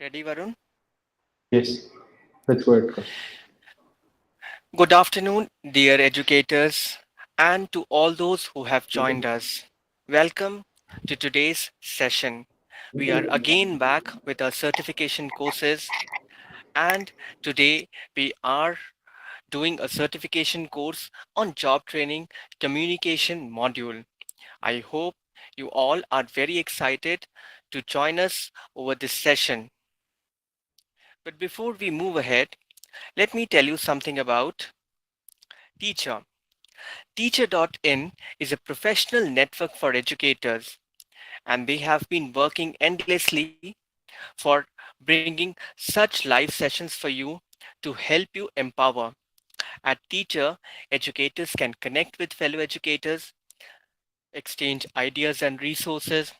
Ready, Varun? Yes, that's what it goes. Good afternoon, dear educators, and to all those who have joined us. Welcome to today's session. We are again back with our certification courses, and today we are doing a certification course on job training communication module. I hope you all are very excited to join us over this session. But before we move ahead, let me tell you something about Teacher. Teacher.in is a professional network for educators, and they have been working endlessly for bringing such live sessions for you to help you empower. At Teacher, educators can connect with fellow educators, exchange ideas and resources.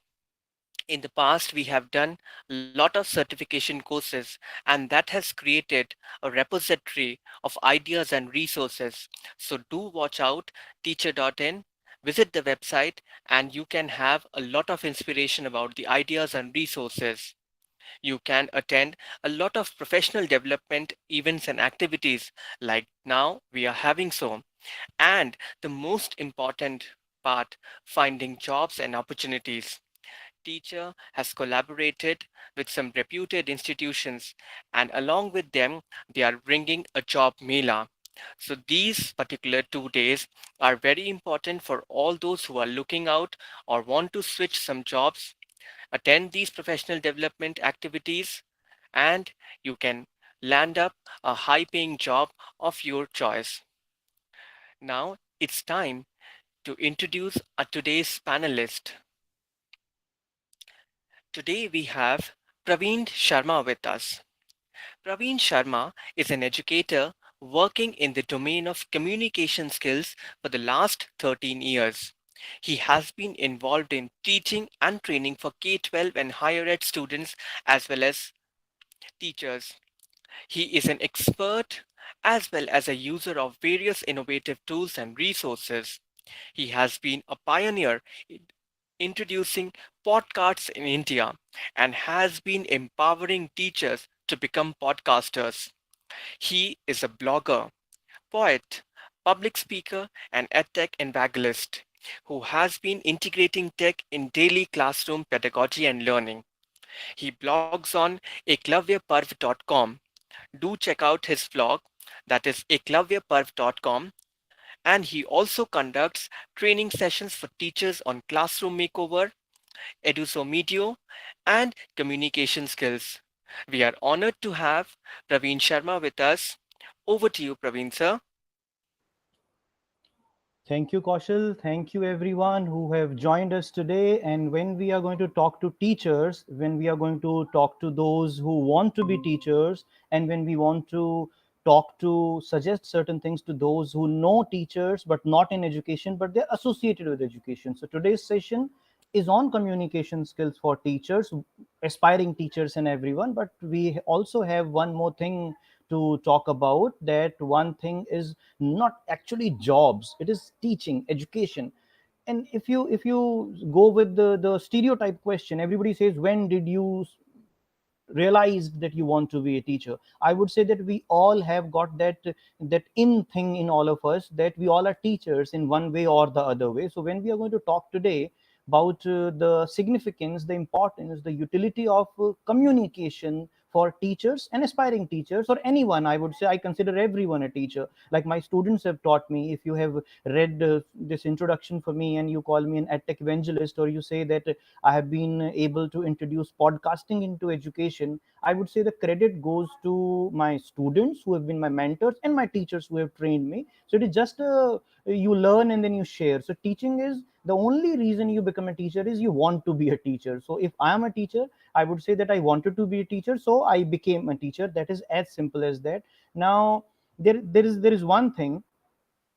In the past, we have done a lot of certification courses, and that has created a repository of ideas and resources. So do watch out, teacher.in, visit the website, and you can have a lot of inspiration about the ideas and resources. You can attend a lot of professional development events and activities like now we are having so. And the most important part, finding jobs and opportunities. Teacher has collaborated with some reputed institutions, and along with them, they are bringing a job Mela. So these particular 2 days are very important for all those who are looking out or want to switch some jobs. Attend these professional development activities, and you can land up a high paying job of your choice. Now it's time to introduce our today's panelist. Today we have Parveen Sharma with us. Parveen Sharma is an educator working in the domain of communication skills for the last 13 years. He has been involved in teaching and training for K-12 and higher ed students as well as teachers. He is an expert as well as a user of various innovative tools and resources. He has been a pioneer in introducing podcasts in India and has been empowering teachers to become podcasters. He is a blogger, poet, public speaker, and EdTech Evangelist who has been integrating tech in daily classroom pedagogy and learning. He blogs on eklavyaparv.com. Do check out his blog, that is eklavyaparv.com, and he also conducts training sessions for teachers on classroom makeover, Edusomedio, and communication skills. We are honored to have Parveen Sharma with us. Over to you, Parveen sir. Thank you, Kaushal. Thank you, everyone who have joined us today. And when we are going to talk to teachers, when we are going to talk to those who want to be teachers, and when we want to talk to suggest certain things to those who know teachers but not in education, but they're associated with education. So today's session is on communication skills for teachers, aspiring teachers, and everyone. But we also have one more thing to talk about. That one thing is not actually jobs, it is teaching, education. And if you go with the stereotype question, everybody says, when did you realized that you want to be a teacher? I would say that we all have got that in thing in all of us, that we all are teachers in one way or the other way. So when we are going to talk today about the significance, the importance, the utility of communication for teachers and aspiring teachers, or anyone, I would say I consider everyone a teacher. Like my students have taught me. If you have read this introduction for me and you call me an edtech evangelist, or you say that I have been able to introduce podcasting into education, I would say the credit goes to my students who have been my mentors and my teachers who have trained me. So it is just you learn and then you share. So teaching is the only reason you become a teacher is you want to be a teacher. So if I am a teacher, I would say that I wanted to be a teacher, so I became a teacher. That is as simple as that. Now, there is one thing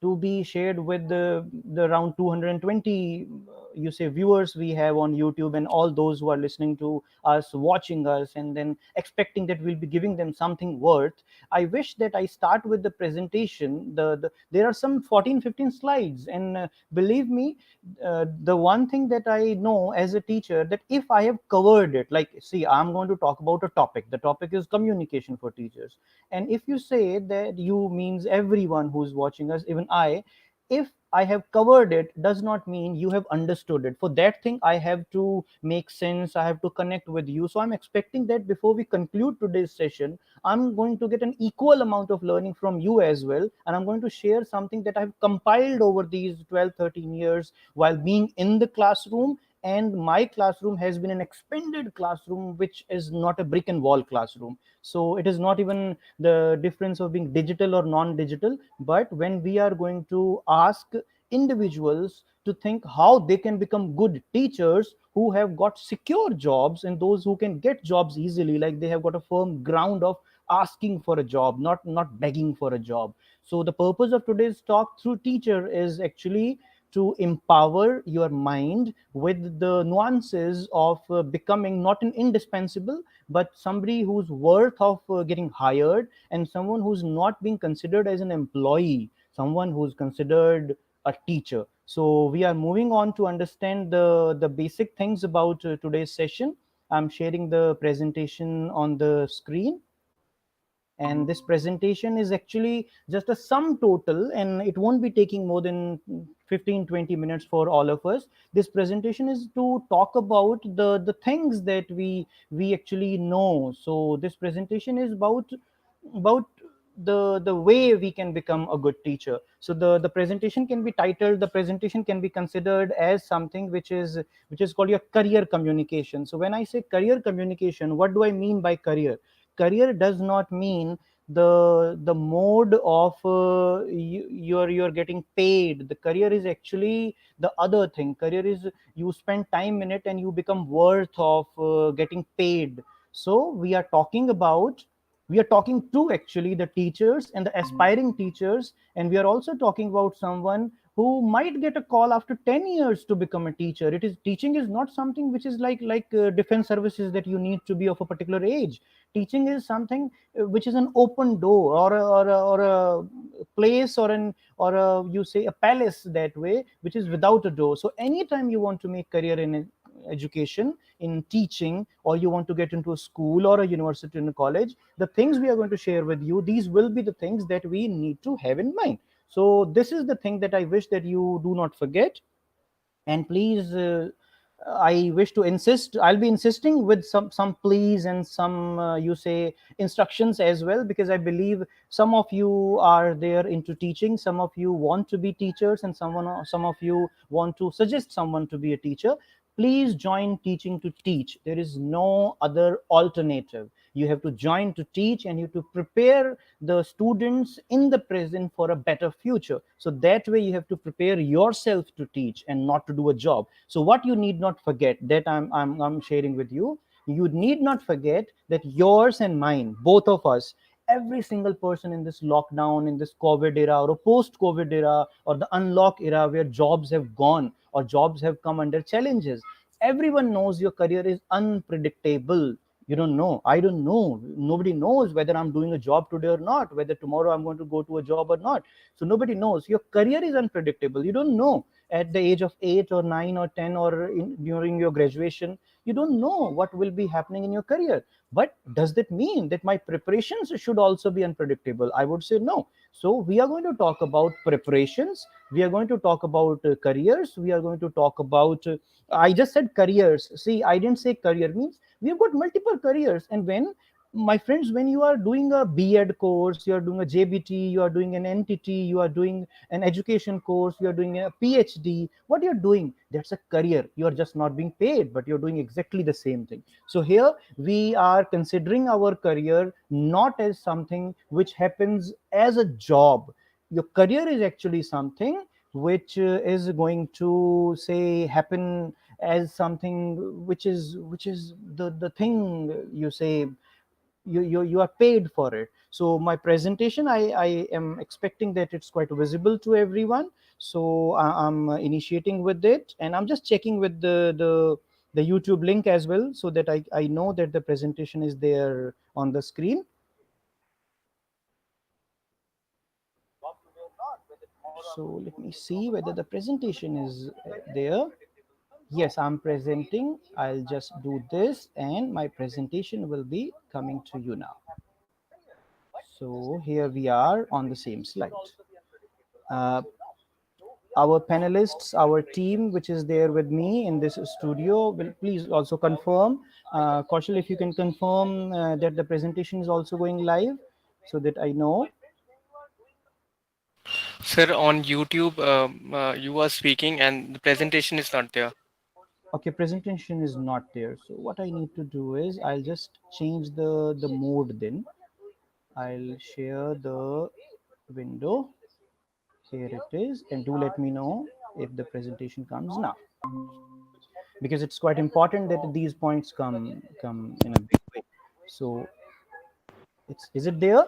to be shared with the around 220 you say viewers we have on YouTube, and all those who are listening to us, watching us, and then expecting that we'll be giving them something worth, I wish that I start with the presentation. There are some 14 15 slides, and believe me, the one thing that I know as a teacher, that if I have covered it, like, see, I'm going to talk about a topic. The topic is communication for teachers. And if you say that, you means everyone who's watching us, even I, if I have covered it, does not mean you have understood it. For that thing, I have to make sense, I have to connect with you. So I'm expecting that before we conclude today's session, I'm going to get an equal amount of learning from you as well. And I'm going to share something that I've compiled over these 12, 13 years while being in the classroom. And my classroom has been an expanded classroom, which is not a brick and wall classroom. So it is not even the difference of being digital or non-digital. But when we are going to ask individuals to think how they can become good teachers, who have got secure jobs, and those who can get jobs easily, like they have got a firm ground of asking for a job, not begging for a job. So the purpose of today's talk through Teacherr is actually to empower your mind with the nuances of becoming not an indispensable, but somebody who's worth of getting hired, and someone who's not being considered as an employee, someone who's considered a teacher. So we are moving on to understand the basic things about today's session. I'm sharing the presentation on the screen, and this presentation is actually just a sum total, and it won't be taking more than 15-20 minutes for all of us. This presentation is to talk about the things that we actually know. So this presentation is about the way we can become a good teacher. So the presentation can be titled, the presentation can be considered as something which is called your career communication. So when I say career communication, what do I mean by career? Career does not mean the mode of you're getting paid. The career is actually the other thing. Career is you spend time in it and you become worth of getting paid. So we are talking to actually the teachers and the aspiring teachers, and we are also talking about someone who might get a call after 10 years to become a teacher. It is Teaching is not something which is like defense services, that you need to be of a particular age. Teaching is something which is an open door, or a place, or a, you say, a palace, that way, which is without a door. So anytime you want to make career in education, in teaching, or you want to get into a school or a university and a college, the things we are going to share with you, these will be the things that we need to have in mind. So this is the thing that I wish that you do not forget. And please, I wish to insist, I'll be insisting with some please and some you say instructions as well, because I believe some of you are there into teaching, some of you want to be teachers, and some of you want to suggest someone to be a teacher. Please join Teaching to Teach. There is no other alternative. You have to join to teach, and you have to prepare the students in the present for a better future. So that way you have to prepare yourself to teach and not to do a job. So what you need not forget, that I'm sharing with you, you need not forget that yours and mine, both of us, every single person in this lockdown, in this COVID era, or a post COVID era, or the unlock era, where jobs have gone or jobs have come under challenges, everyone knows your career is unpredictable. You don't know, I don't know, nobody knows whether I'm doing a job today or not, whether tomorrow I'm going to go to a job or not. So nobody knows, your career is unpredictable. You don't know at the age of 8 or 9 or 10, or during your graduation, you don't know what will be happening in your career. But does that mean that my preparations should also be unpredictable? I would say no. So we are going to talk about preparations, we are going to talk about careers, we are going to talk about I just said careers. See, I didn't say career means we've got multiple careers. And when, my friends, when you are doing a B.Ed course, you are doing a JBT, you are doing an NTT, you are doing an education course, you are doing a PhD, what you're doing, that's a career. You are just not being paid, but you're doing exactly the same thing. So here we are considering our career not as something which happens as a job. Your career is actually something which is going to say happen as something which is the thing, you say, you are paid for it. So my presentation, I am expecting that it's quite visible to everyone. So I'm initiating with it, and I'm just checking with the YouTube link as well, so that I know that the presentation is there on the screen. So let me see whether the presentation is there. Yes, I'm presenting. I'll just do this and my presentation will be coming to you now. So here we are on the same slide. Uh, our panelists, our team, which is there with me in this studio, will please also confirm. Kaushal, if you can confirm that the presentation is also going live, so that I know. Sir, on YouTube, you are speaking and the presentation is not there. Okay, presentation is not there. So what I need to do is I'll just change the mode then. I'll share the window. Here it is, and do let me know if the presentation comes now, because it's quite important that these points come in a big way. So it's, is it there?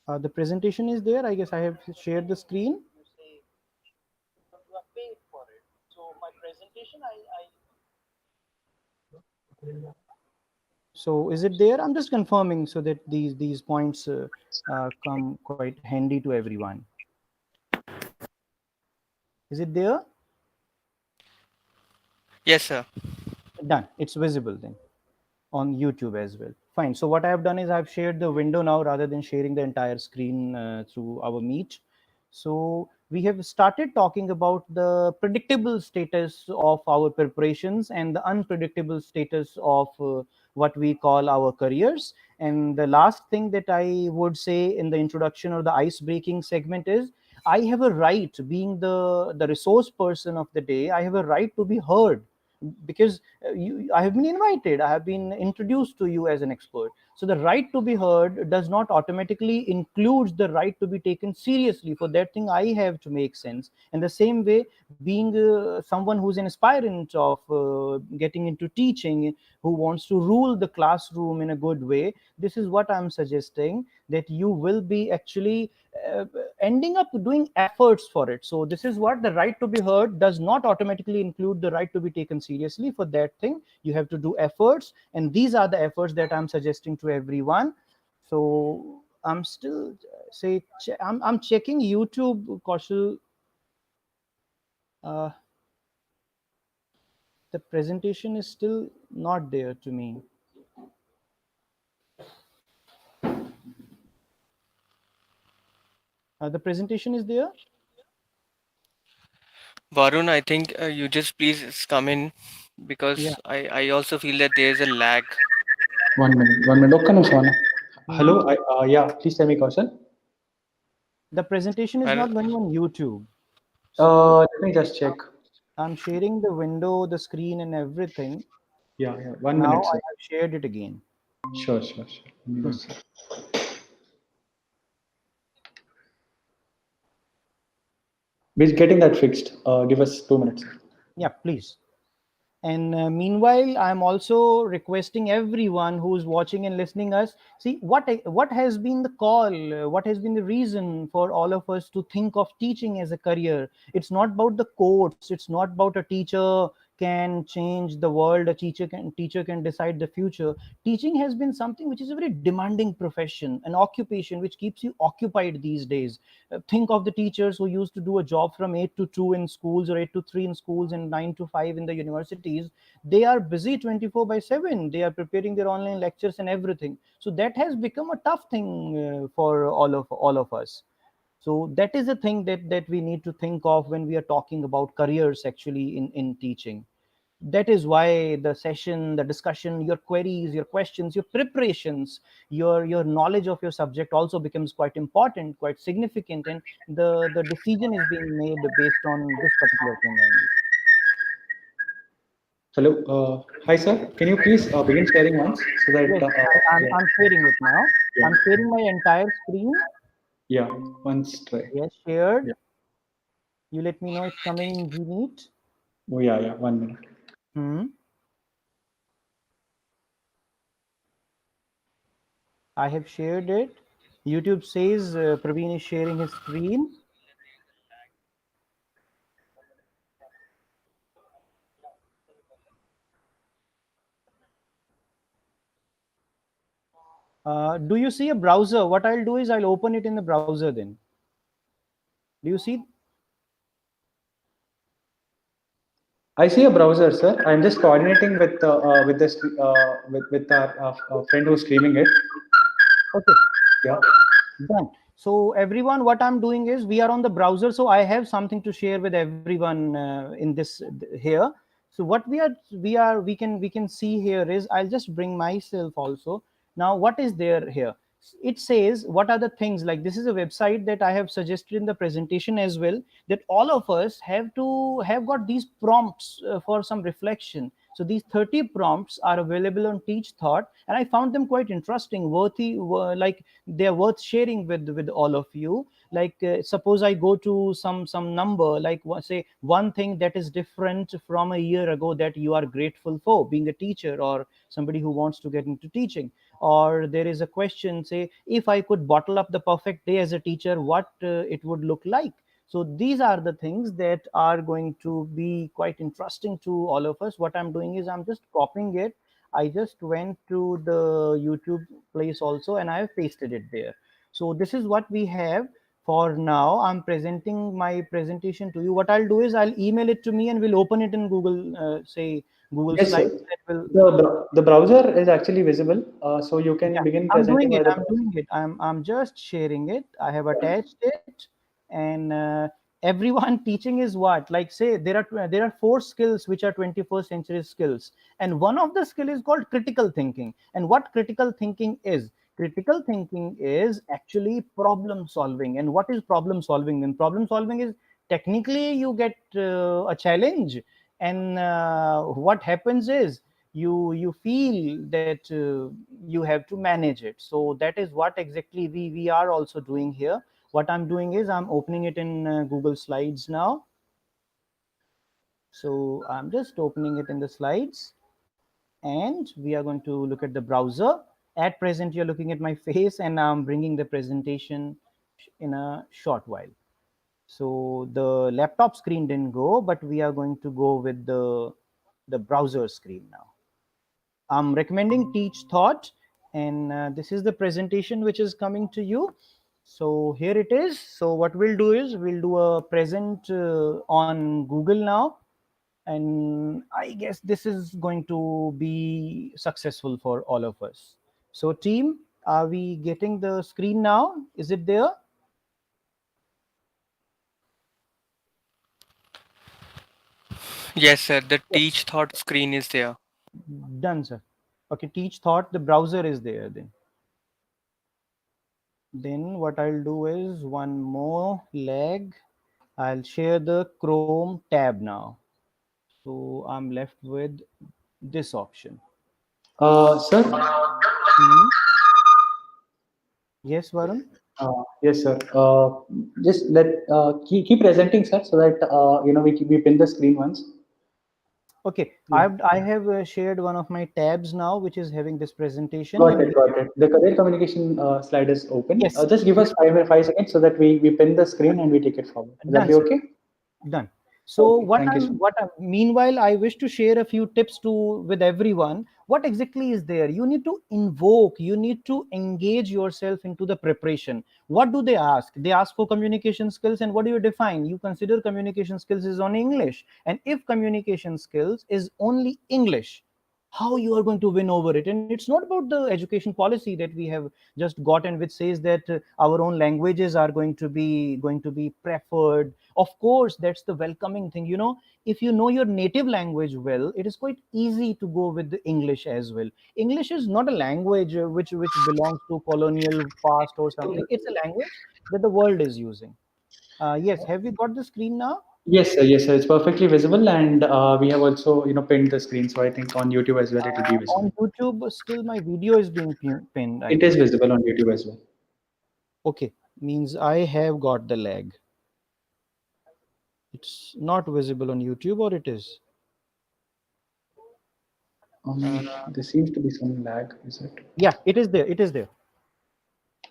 The presentation is there. I guess I have shared the screen. So is it there? I'm just confirming so that these points come quite handy to everyone. Is it there? Yes, sir. Done. It's visible then on YouTube as well. Fine. So what I have done is I've shared the window now rather than sharing the entire screen through our Meet. So we have started talking about the predictable status of our preparations and the unpredictable status of what we call our careers. And the last thing that I would say in the introduction or the ice breaking segment is I have a right, being the resource person of the day, I have a right to be heard, because I have been invited, I have been introduced to you as an expert. So the right to be heard does not automatically include the right to be taken seriously. For that thing, I have to make sense. In the same way, being someone who's an aspirant of getting into teaching, who wants to rule the classroom in a good way, this is what I'm suggesting, that you will be actually uh, ending up doing efforts for it. So this is what the right to be heard does not automatically include the right to be taken seriously. For that thing, you have to do efforts, and these are the efforts that I'm suggesting to everyone. So I'm still I'm checking YouTube, Kaushal. uh, the presentation is still not there to me. The presentation is there. Varun, I think you just please come in Yeah. because I also feel that there is a lag. 1 minute. 1 minute. Okay, no, Swana. Hello. Mhm. Yeah. Please tell me, question. The presentation is Well, not going on YouTube. So Let me just check. I'm sharing the window, the screen, and everything. Yeah, yeah. 1 minute, Now I sir. have shared it again. Sure, sure, sure. Let me Hmm. just. We're getting that fixed. Give us 2 minutes. Yeah, please. And meanwhile, I'm also requesting everyone who's watching and listening us, see what has been the call, what has been the reason for all of us to think of teaching as a career. It's not about the quotes, it's not about a teacher can change the world, a teacher can decide the future. Teaching has been something which is a very demanding profession, an occupation which keeps you occupied these days. Think of the teachers who used to do a job from 8 to 2 in schools, or 8 to 3 in schools, and 9 to 5 in the universities. They are busy 24 by 7. They are preparing their online lectures and everything. So that has become a tough thing for all of us. So that is the thing that we need to think of when we are talking about careers actually in teaching. That is why the session, the discussion, your queries, your questions, your preparations, your knowledge of your subject also becomes quite important, quite significant, and the decision is being made based on this particular thing only. Hello. Hi, sir. Can you please begin sharing once so that Yes, I'm sharing it now. yeah, I'm sharing my entire screen. yeah. Once try. Yes, shared. Yeah. You let me know it's coming in Gmeet. Oh, yeah, yeah. 1 minute. Hmm. I have shared it. YouTube says Praveen is sharing his screen. Do you see a browser? What I'll do is I'll open it in the browser then. Do you see? I see a browser, sir. I'm just coordinating with this with our friend who's streaming it. Okay. Yeah. Done. So everyone, what I'm doing is we are on the browser. So I have something to share with everyone in this here. So what we can see here is I'll just bring myself also. Now what is there here? It says what are the things, like this is a website that I have suggested in the presentation as well, that all of us have to have got these prompts for some reflection. So these 30 prompts are available on Teach Thought, and I found them quite interesting, worthy, like they are worth sharing with all of you. Like suppose I go to some number, like say one thing that is different from a year ago that you are grateful for being a teacher or somebody who wants to get into teaching. Or there is a question, say if I could bottle up the perfect day as a teacher, what it would look like. So these are the things that are going to be quite interesting to all of us. What I'm doing is I'm just copying it. I just went to the YouTube place also and I have pasted it there. So this is what we have for now. I'm presenting my presentation to you. What I'll do is I'll email it to me and we'll open it in Google, say Google Yes, sir. Slides. That will, The browser is actually visible, so you can yeah, begin I'm presenting doing by it. the I'm browser. doing it. I'm just sharing it. I have attached it, and everyone teaching is what, like say there are four skills which are 21st century skills, and one of the skill is called critical thinking. And what critical thinking is? Critical thinking is actually problem solving. And what is problem solving? Then problem solving is technically you get a challenge, and what happens is you feel that you have to manage it. So that is what exactly we are also doing here. What I'm doing is I'm opening it in Google Slides now. So I'm just opening it in the slides, and we are going to look at the browser. At present you're looking at my face, and I'm bringing the presentation in a short while. So the laptop screen didn't go, but we are going to go with the browser screen now. I'm recommending Teach Thought, and this is the presentation which is coming to you. So here it is. So what we'll do is we'll do a present on Google now, and I guess this is going to be successful for all of us. So team, are we getting the screen now? Is it there? Yes, sir. The Teach Thought screen is there. Done, sir. Okay, Teach Thought, the browser is there then. Then what I'll do is one more lag. I'll share the Chrome tab now. So I'm left with this option. Sir. Mhm. Yes, Varun. Yes, sir. Just keep presenting, sir, so that we pin the screen once. Okay, Yeah. I have shared one of my tabs now, which is having this presentation, Got and it, got it. The career communication slide is open. yes, Just give us 5 seconds so that we pin the screen and we take it forward. Will that done, be sir. okay? Done. So Okay, thank you, sir. meanwhile I wish to share a few tips to with everyone. What exactly is there? You need to invoke, you need to engage yourself into the preparation. What do they ask? They ask for communication skills, and what do you define? You consider communication skills is only English. And if communication skills is only English, how you are going to win over it? And it's not about the education policy that we have just gotten, which says that our own languages are going to be preferred. Of course, that's the welcoming thing. If you know your native language well, it is quite easy to go with the English as well. English is not a language which belongs to colonial past or something. It's a language that the world is using. Yes, have we got the screen now? Yes, sir. Yes, sir. It's perfectly visible, and we have also pinned the screen. So I think on YouTube as well it will be visible. On YouTube, still my video is being pinned, I It is guess. visible on YouTube as well. Okay, means I have got the lag. It's not visible on YouTube, or it is? There seems to be some lag. Is it? Yeah, it is there. It is there.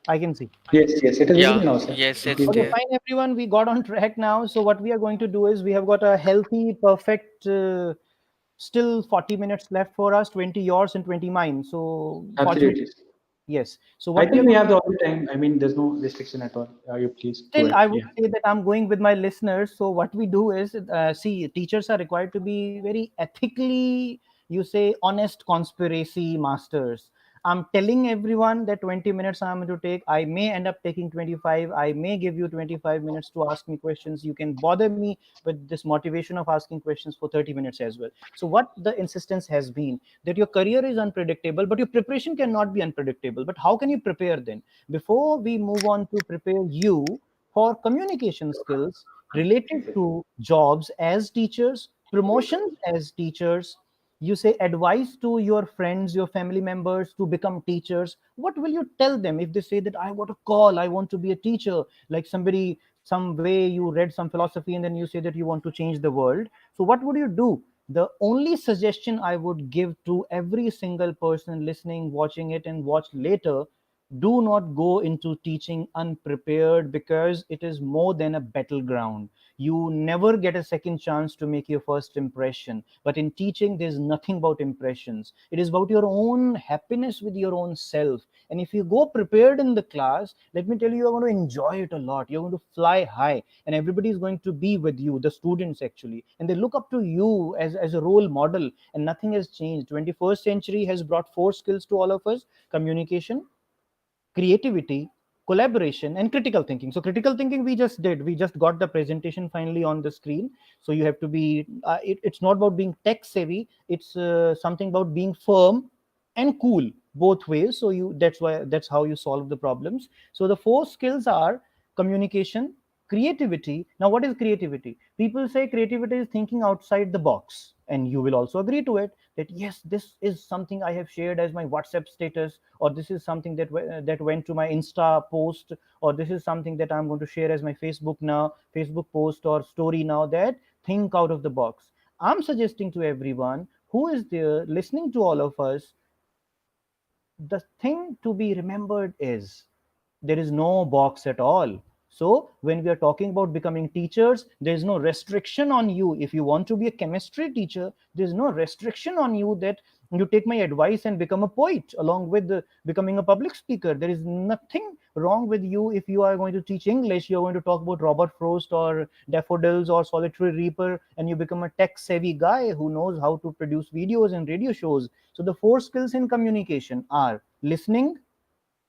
I can see. Yes, yes, it is Yeah, visible now, sir. yes, it's Please go Okay, ahead. there. fine, everyone. We got on track now. So what we are going to do is we have got a healthy, perfect, still 40 minutes left for us, 20 yours and 20 mine. So fortunately, Absolutely. yes. So I what we think are we going have to the all time. I mean, there's no restriction at all. You please go still, ahead. I would Yeah. say that I'm going with my listeners. So what we do is, see, teachers are required to be very ethically, you say, honest conspiracy masters. I'm telling everyone that 20 minutes I'm going to take. I may end up taking 25. I may give you 25 minutes to ask me questions. You can bother me with this motivation of asking questions for 30 minutes as well. So what the insistence has been that your career is unpredictable, but your preparation cannot be unpredictable. But how can you prepare then? Before we move on to prepare you for communication skills related to jobs as teachers, promotions as teachers, you say advice to your friends, your family members to become teachers, what will you tell them if they say that I want a call, I want to be a teacher, like somebody, some way you read some philosophy and then you say that you want to change the world? So what would you do? The only suggestion I would give to every single person listening, watching it, and watch later: do not go into teaching unprepared, because it is more than a battleground. You never get a second chance to make your first impression. But in teaching, there's nothing about impressions. It is about your own happiness with your own self. And if you go prepared in the class, let me tell you, you're going to enjoy it a lot. You're going to fly high, and everybody is going to be with you, the students actually. And they look up to you as a role model, and nothing has changed. 21st century has brought four skills to all of us: communication, creativity, collaboration, and critical thinking. So critical thinking we just did. We just got the presentation finally on the screen. So you have to be. It's not about being tech savvy. It's something about being firm and cool both ways. So you that's how you solve the problems. So the four skills are communication, creativity. Now, what is creativity? People say creativity is thinking outside the box, and you will also agree to it that yes, this is something I have shared as my WhatsApp status, or this is something that went to my Insta post, or this is something that I'm going to share as my Facebook post or story now. That think out of the box. I'm suggesting to everyone who is there listening to all of us, the thing to be remembered is there is no box at all. So when we are talking about becoming teachers, there is no restriction on you. If you want to be a chemistry teacher, there is no restriction on you that you take my advice and become a poet along with becoming a public speaker. There is nothing wrong with you. If you are going to teach English, you're going to talk about Robert Frost or daffodils or solitary reaper, and you become a tech savvy guy who knows how to produce videos and radio shows. So the four skills in communication are listening.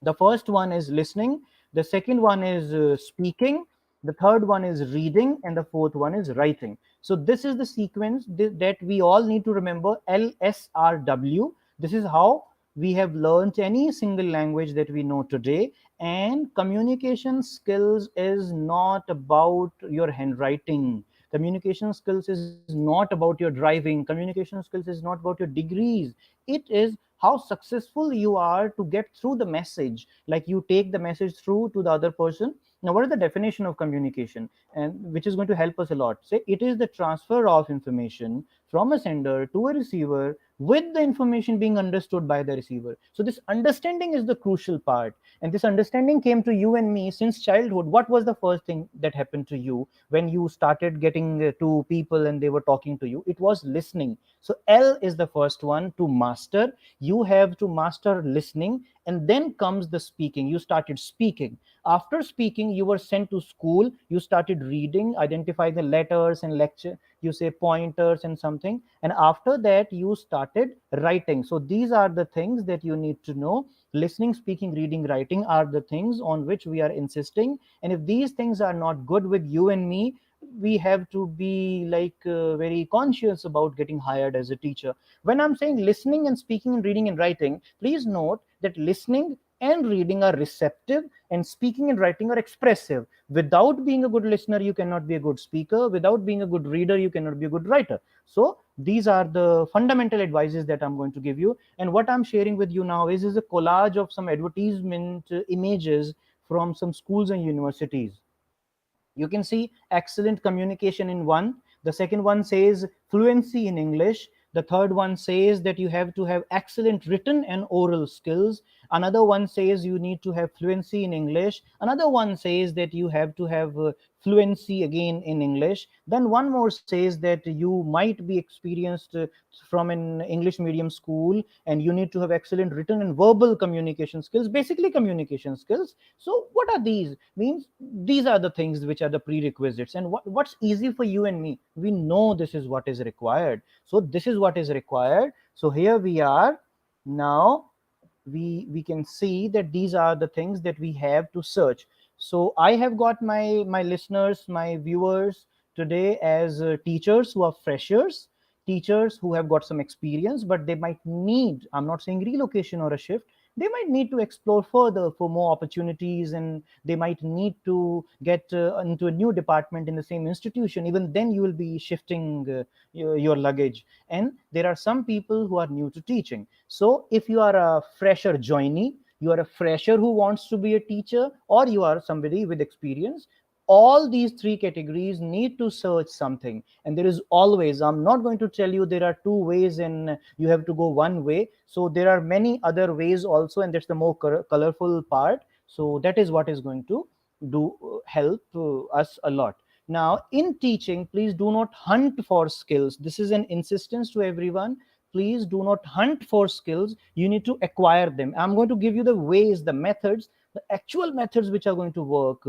The first one is listening, the second one is speaking, the third one is reading, and the fourth one is writing. So this is the sequence that we all need to remember: LSRW. This is how we have learned any single language that we know today. And communication skills is not about your handwriting. Communication skills is not about your driving. Communication skills is not about your degrees. It is how successful you are to get through the message, like you take the message through to the other person. Now, what is the definition of communication, and which is going to help us a lot? Say it is the transfer of information from a sender to a receiver, with the information being understood by the receiver. So this understanding is the crucial part, and this understanding came to you and me since childhood. What was the first thing that happened to you when you started getting to people and they were talking to you? It was listening. So L is the first one to master. You have to master listening, and then comes the speaking. You started speaking. After speaking, you were sent to school. You started reading, identify the letters and lecture, you say pointers and something, and after that you started writing. So these are the things that you need to know. Listening, speaking, reading, writing are the things on which we are insisting. And if these things are not good with you and me, we have to be like very conscious about getting hired as a teacher. When I'm saying listening and speaking and reading and writing, please note that listening and reading are receptive, and speaking and writing are expressive. Without being a good listener, you cannot be a good speaker. Without being a good reader, you cannot be a good writer. So these are the fundamental advices that I'm going to give you. And what I'm sharing with you now is a collage of some advertisement images from some schools and universities. You can see excellent communication in one. The second one says fluency in English. The third one says that you have to have excellent written and oral skills. Another one says you need to have fluency in English. Another one says that you have to have fluency again in English. Then one more says that you might be experienced from an English medium school, and you need to have excellent written and verbal communication skills, basically communication skills. So what are these? Means these are the things which are the prerequisites. And what's easy for you and me, we know this is what is required. So this is what is required. So here we are now. We can see that these are the things that we have to search. So I have got my listeners, my viewers today as teachers who are freshers, teachers who have got some experience, but they might need, I'm not saying relocation or a shift, they might need to explore further for more opportunities, and they might need to get into a new department in the same institution. Even then you will be shifting your luggage. And there are some people who are new to teaching. So if you are a fresher joinee, you are a fresher who wants to be a teacher, or you are somebody with experience, all these three categories need to search something. And there is always, I'm not going to tell you there are two ways and you have to go one way. So there are many other ways also, and that's the more colorful part. So that is what is going to do help us a lot. Now in teaching, please do not hunt for skills. This is an insistence to everyone. Please do not hunt for skills, you need to acquire them. I'm going to give you the ways, the methods, the actual methods which are going to work,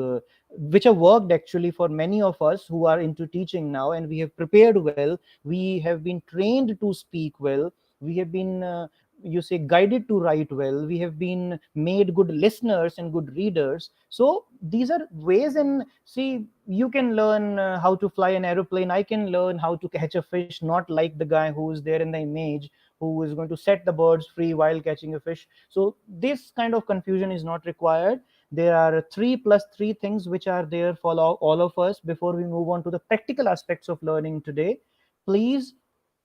which have worked actually for many of us who are into teaching now, and we have prepared well, we have been trained to speak well, we have been you say guided to write well, we have been made good listeners and good readers. So these are ways. And see, you can learn how to fly an aeroplane, I can learn how to catch a fish, not like the guy who is there in the image who is going to set the birds free while catching a fish. So this kind of confusion is not required. There are 3 plus 3 things which are there for all of us. Before we move on to the practical aspects of learning today, please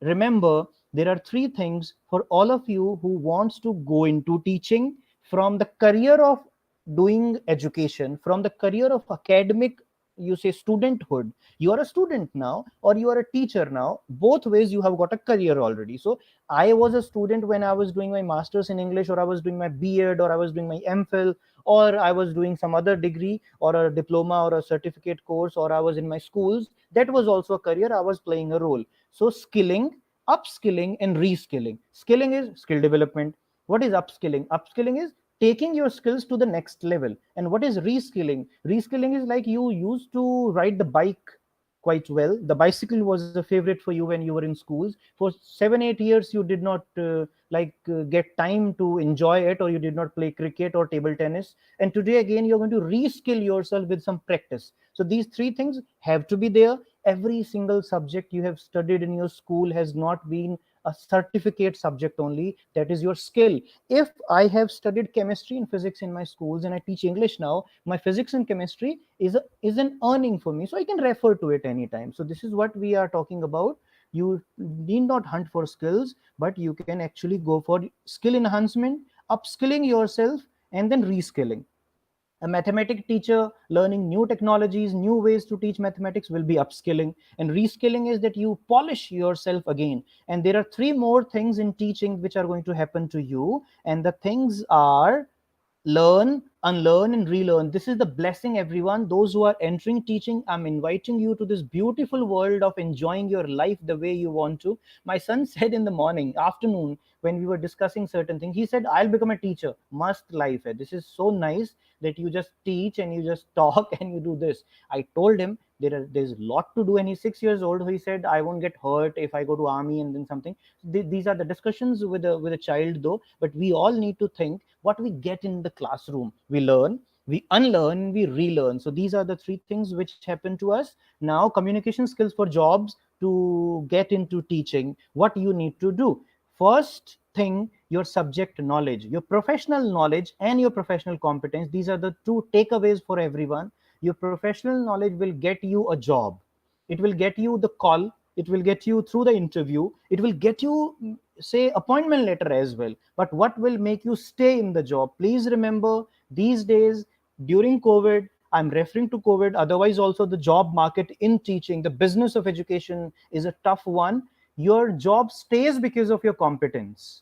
remember there are 3 things for all of you who wants to go into teaching, from the career of doing education, from the career of academic, you say studenthood, you are a student now or you are a teacher now. Both ways you have got a career already. So I was a student when I was doing my masters in English, or I was doing my B.Ed, or I was doing my MPhil, or I was doing some other degree or a diploma or a certificate course, or I was in my schools. That was also a career, I was playing a role. So skilling, upskilling and reskilling. Skilling is skill development. What is upskilling? Upskilling is taking your skills to the next level. And what is reskilling? Reskilling is like you used to ride the bike quite well. The bicycle was a favorite for you when you were in schools. For 7 8 years you did not get time to enjoy it, or you did not play cricket or table tennis, and today again you're going to reskill yourself with some practice. So these 3 things have to be there. Every single subject you have studied in your school has not been a certificate subject only, that is your skill. If I have studied chemistry and physics in my schools and I teach English now, my physics and chemistry is an earning for me, so I can refer to it anytime. So this is what we are talking about. You need not hunt for skills, but you can actually go for skill enhancement, upskilling yourself, and then reskilling. A mathematics teacher learning new technologies, new ways to teach mathematics will be upskilling. And reskilling is that you polish yourself again. And there are 3 more things in teaching which are going to happen to you, and the things are learn, unlearn and relearn. This is the blessing, everyone. Those who are entering teaching, I'm inviting you to this beautiful world of enjoying your life the way you want to. My son said in the morning, afternoon, when we were discussing certain things, he said, I'll become a teacher. Must life hai. This is so nice that you just teach and you just talk and you do this. I told him there's a lot to do, and he's 6 years old. He said, I won't get hurt if I go to army and then something. These are the discussions with a child though. But we all need to think what we get in the classroom. We learn, we unlearn, we relearn. So these are the 3 things which happen to us. Now communication skills for jobs. To get into teaching, what you need to do: first thing, your subject knowledge, your professional knowledge and your professional competence. These are the 2 takeaways for everyone. Your professional knowledge will get you a job, it will get you the call, it will get you through the interview, it will get you say appointment letter as well. But what will make you stay in the job? Please remember, these days during COVID, I'm referring to COVID, otherwise also the job market in teaching, the business of education is a tough one. Your job stays because of your competence,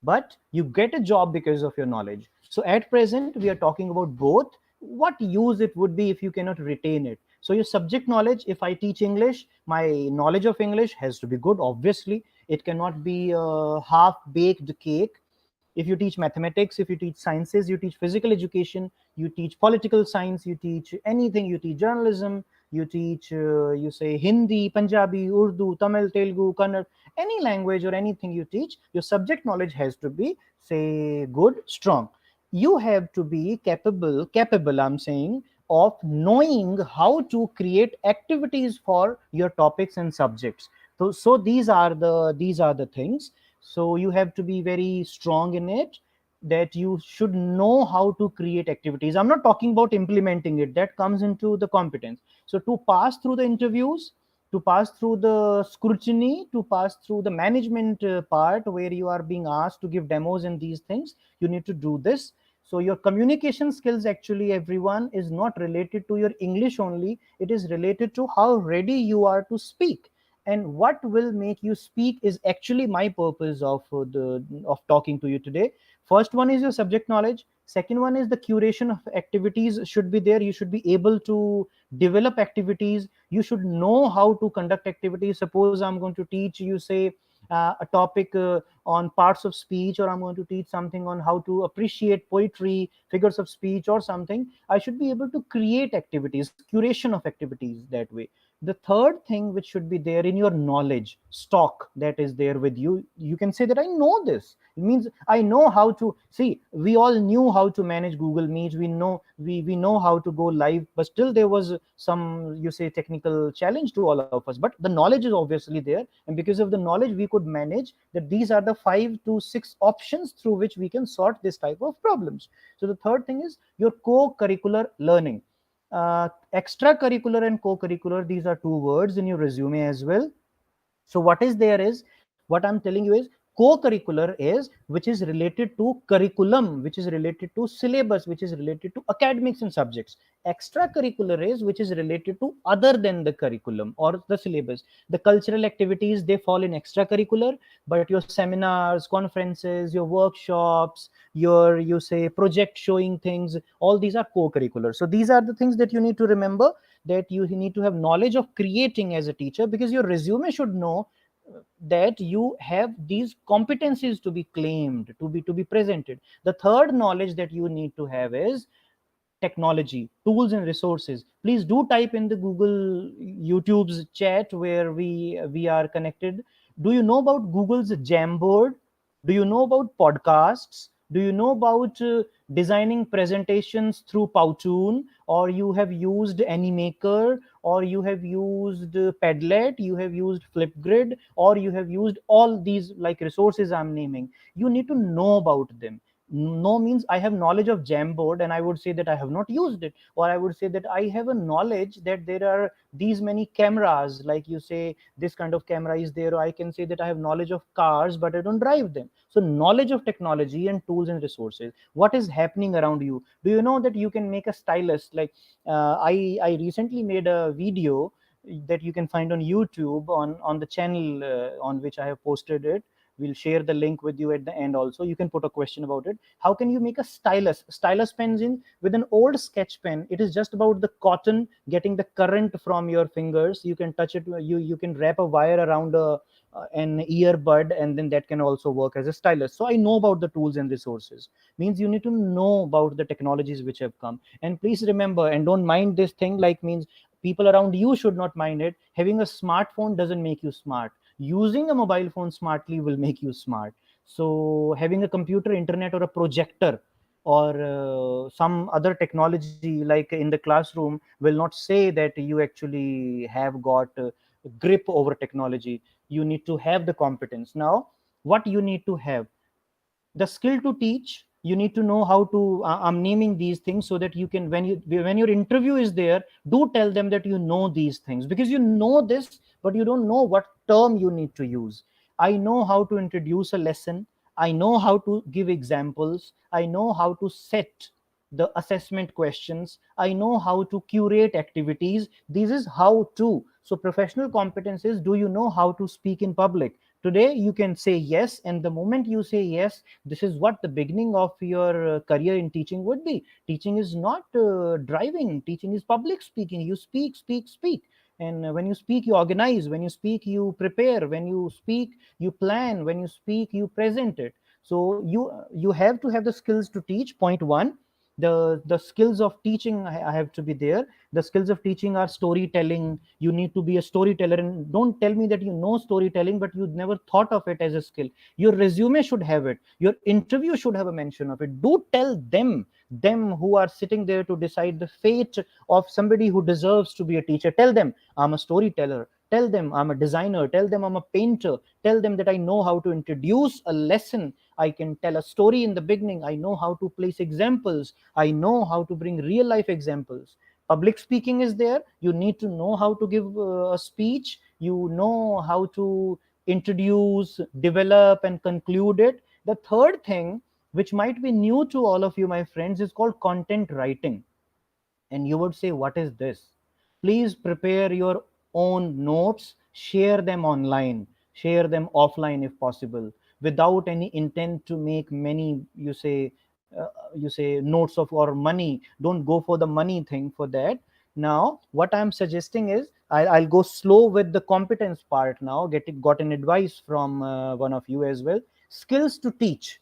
but you get a job because of your knowledge. So at present we are talking about both. What use it would be if you cannot retain it? So your subject knowledge, if I teach English, my knowledge of English has to be good, obviously. It cannot be a half baked cake. If you teach mathematics, if you teach sciences, you teach physical education, you teach political science, you teach anything, you teach journalism, you teach you say Hindi, Punjabi, Urdu, Tamil, Telugu, Kannada, any language or anything you teach, your subject knowledge has to be, say, good, strong. You have to be capable, I'm saying, of knowing how to create activities for your topics and subjects. So these are the things. So you have to be very strong in it, that you should know how to create activities. I'm not talking about implementing it, that comes into the competence. So to pass through the interviews, to pass through the scrutiny, to pass through the management part where you are being asked to give demos and these things, you need to do this. So your communication skills, actually, everyone, is not related to your English only, it is related to how ready you are to speak. And what will make you speak is actually my purpose of talking to you today. First one is your subject knowledge, second one is the curation of activities should be there. You should be able to develop activities, you should know how to conduct activities. Suppose I'm going to teach you, say, a topic on parts of speech, or I'm going to teach something on how to appreciate poetry, figures of speech, or something. I should be able to create activities, curation of activities, that way. The third thing which should be there in your knowledge stock, that is there with you, you can say that I know this. It means I know how to see. We all knew how to manage Google Meet, we know how to go live, but still there was some, you say, technical challenge to all of us. But the knowledge is obviously there, and because of the knowledge we could manage that. These are the 5 to 6 options through which we can sort this type of problems. So the third thing is your co-curricular learning. Extracurricular and co-curricular, these are two words in your resume as well. So what is there is, what I'm telling you is, co-curricular is which is related to curriculum, which is related to syllabus, which is related to academics and subjects. Extracurricular is which is related to other than the curriculum or the syllabus. The cultural activities, they fall in extracurricular, but your seminars, conferences, your workshops, your, you say, project showing things, all these are co-curricular. So these are the things that you need to remember, that you need to have knowledge of creating as a teacher, because your resume should know that you have these competencies to be claimed, to be presented. The third knowledge that you need to have is technology, tools and resources. Please do type in the Google YouTube's chat where we are connected. Do you know about Google's Jamboard? Do you know about podcasts? Do you know about designing presentations through Powtoon? Or you have used Animaker, or you have used Padlet, you have used Flipgrid, or you have used all these like resources I'm naming? You need to know about them. No means I have knowledge of Jamboard and I would say that I have not used it, or I would say that I have a knowledge that there are these many cameras, like you say this kind of camera is there, or I can say that I have knowledge of cars but I don't drive them. So knowledge of technology and tools and resources, what is happening around you. Do you know that you can make a stylus? Like I recently made a video that you can find on YouTube, on the channel on which I have posted it. We'll share the link with you at the end also. You can put a question about it. How can you make a stylus pens in with an old sketch pen? It is just about the cotton getting the current from your fingers. You can touch it, you can wrap a wire around an earbud, and then that can also work as a stylus. So I know about the tools and resources. Means you need to know about the technologies which have come. And please remember, and don't mind this thing, like, means people around you should not mind it. Having a smartphone doesn't make you smart. Using a mobile phone smartly will make you smart. So having a computer, internet, or a projector, or some other technology like in the classroom will not say that you actually have got grip over technology. You need to have the competence. Now what you need to have: the skill to teach. You need to know how to I'm naming these things so that you can, when your interview is there, do tell them that you know these things, because you know this but you don't know what term you need to use. I know how to introduce a lesson, I know how to give examples, I know how to set the assessment questions, I know how to curate activities. This is how to. So professional competence is, do you know how to speak in public? Today you can say yes, and the moment you say yes, this is what the beginning of your career in teaching would be. Teaching is not driving, teaching is public speaking. You speak, speak, speak. And when you speak, you organize. When you speak, you prepare. When you speak, you plan. When you speak, you present it. So you have to have the skills to teach. Point one, the skills of teaching have to be there. The skills of teaching are storytelling. You need to be a storyteller, and don't tell me that you know storytelling but you never thought of it as a skill. Your resume should have it, your interview should have a mention of it. Do tell them who are sitting there to decide the fate of somebody who deserves to be a teacher. Tell them, I'm a storyteller. Tell them I'm a designer. Tell them I'm a painter. Tell them that I know how to introduce a lesson. I can tell a story in the beginning. I know how to place examples. I know how to bring real life examples. Public speaking is there. You need to know how to give a speech. You know how to introduce, develop, and conclude it. The third thing, which might be new to all of you, my friends, is called content writing. And you would say, what is this? Please prepare your own notes, share them online, share them offline if possible, without any intent to make many, you say notes of or money. Don't go for the money thing for that. Now what I'm suggesting is, I'll go slow with the competence part now. Got an advice from one of you as well. Skills to teach.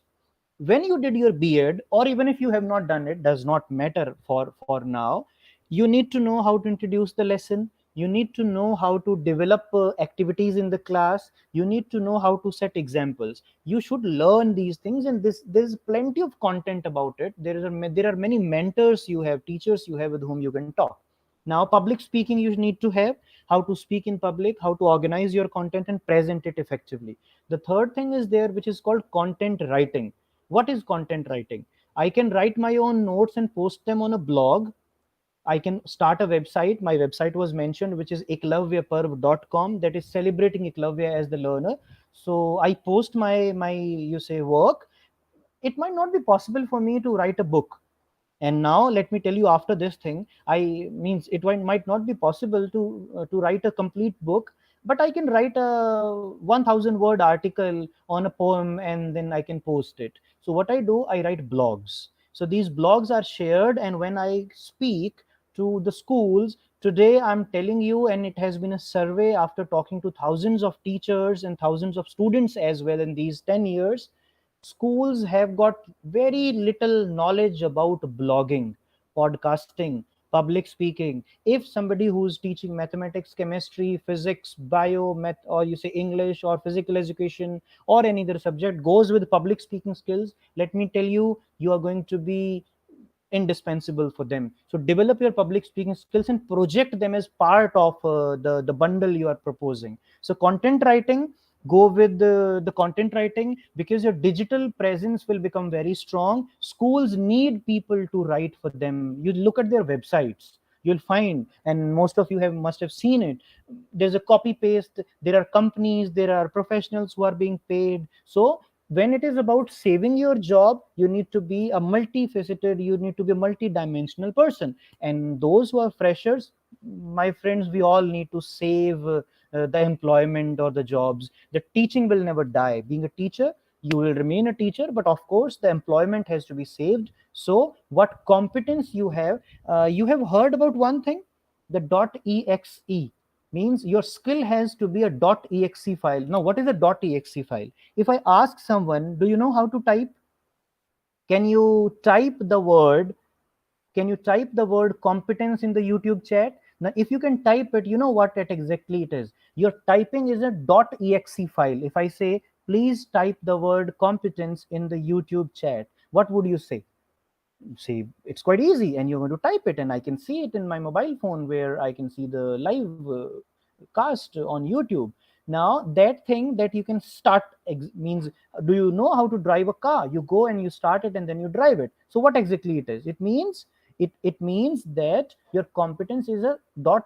When you did your B.Ed, or even if you have not done it, does not matter for now. You need to know how to introduce the lesson. You need to know how to develop activities in the class. You need to know how to set examples. You should learn these things, and there's plenty of content about it. There are many mentors you have, teachers you have with whom you can talk. Now public speaking, you need to have how to speak in public, how to organize your content and present it effectively. The third thing is there, which is called content writing. What is content writing? I can write my own notes and post them on a blog. I can start a website. My website was mentioned, which is eklavyaparv.com, that is celebrating Eklavya as the learner. So I post my you say work. It might not be possible for me to write a book. And now let me tell you, after this thing, I means it might not be possible to write a complete book, but I can write a 1000 word article on a poem, and then I can post it. So what I do, I write blogs. So these blogs are shared, and when I speak to the schools today, I'm telling you, and it has been a survey after talking to thousands of teachers and thousands of students as well in these 10 years, schools have got very little knowledge about blogging, podcasting, public speaking. If somebody who's teaching mathematics, chemistry, physics, bio, math, or you say English or physical education or any other subject goes with public speaking skills, let me tell you, you are going to be indispensable for them. So develop your public speaking skills and project them as part of the bundle you are proposing. So content writing, go with the content writing, because your digital presence will become very strong. Schools need people to write for them. You look at their websites, you'll find, and most of you have must have seen it, there's a copy paste. There are companies, there are professionals who are being paid. So when it is about saving your job, you need to be a multifaceted, you need to be a multi-dimensional person. And those who are freshers, my friends, we all need to save the employment or the jobs. The teaching will never die. Being a teacher, you will remain a teacher, but of course the employment has to be saved. So what competence you have heard about one thing, the .exe, means your skill has to be a .exe file. Now what is a .exe file? If I ask someone, do you know how to type? Can you type the word? Can you type the word competence in the YouTube chat? Now, if you can type it, you know what it exactly it is. Your typing is a .exe file. If I say, please type the word competence in the YouTube chat, what would you say? Say it's quite easy, and you're going to type it, and I can see it in my mobile phone where I can see the live cast on YouTube. Now that thing that you can start means, do you know how to drive a car? You go and you start it and then you drive it. So what exactly it is? It means it means that your competence is a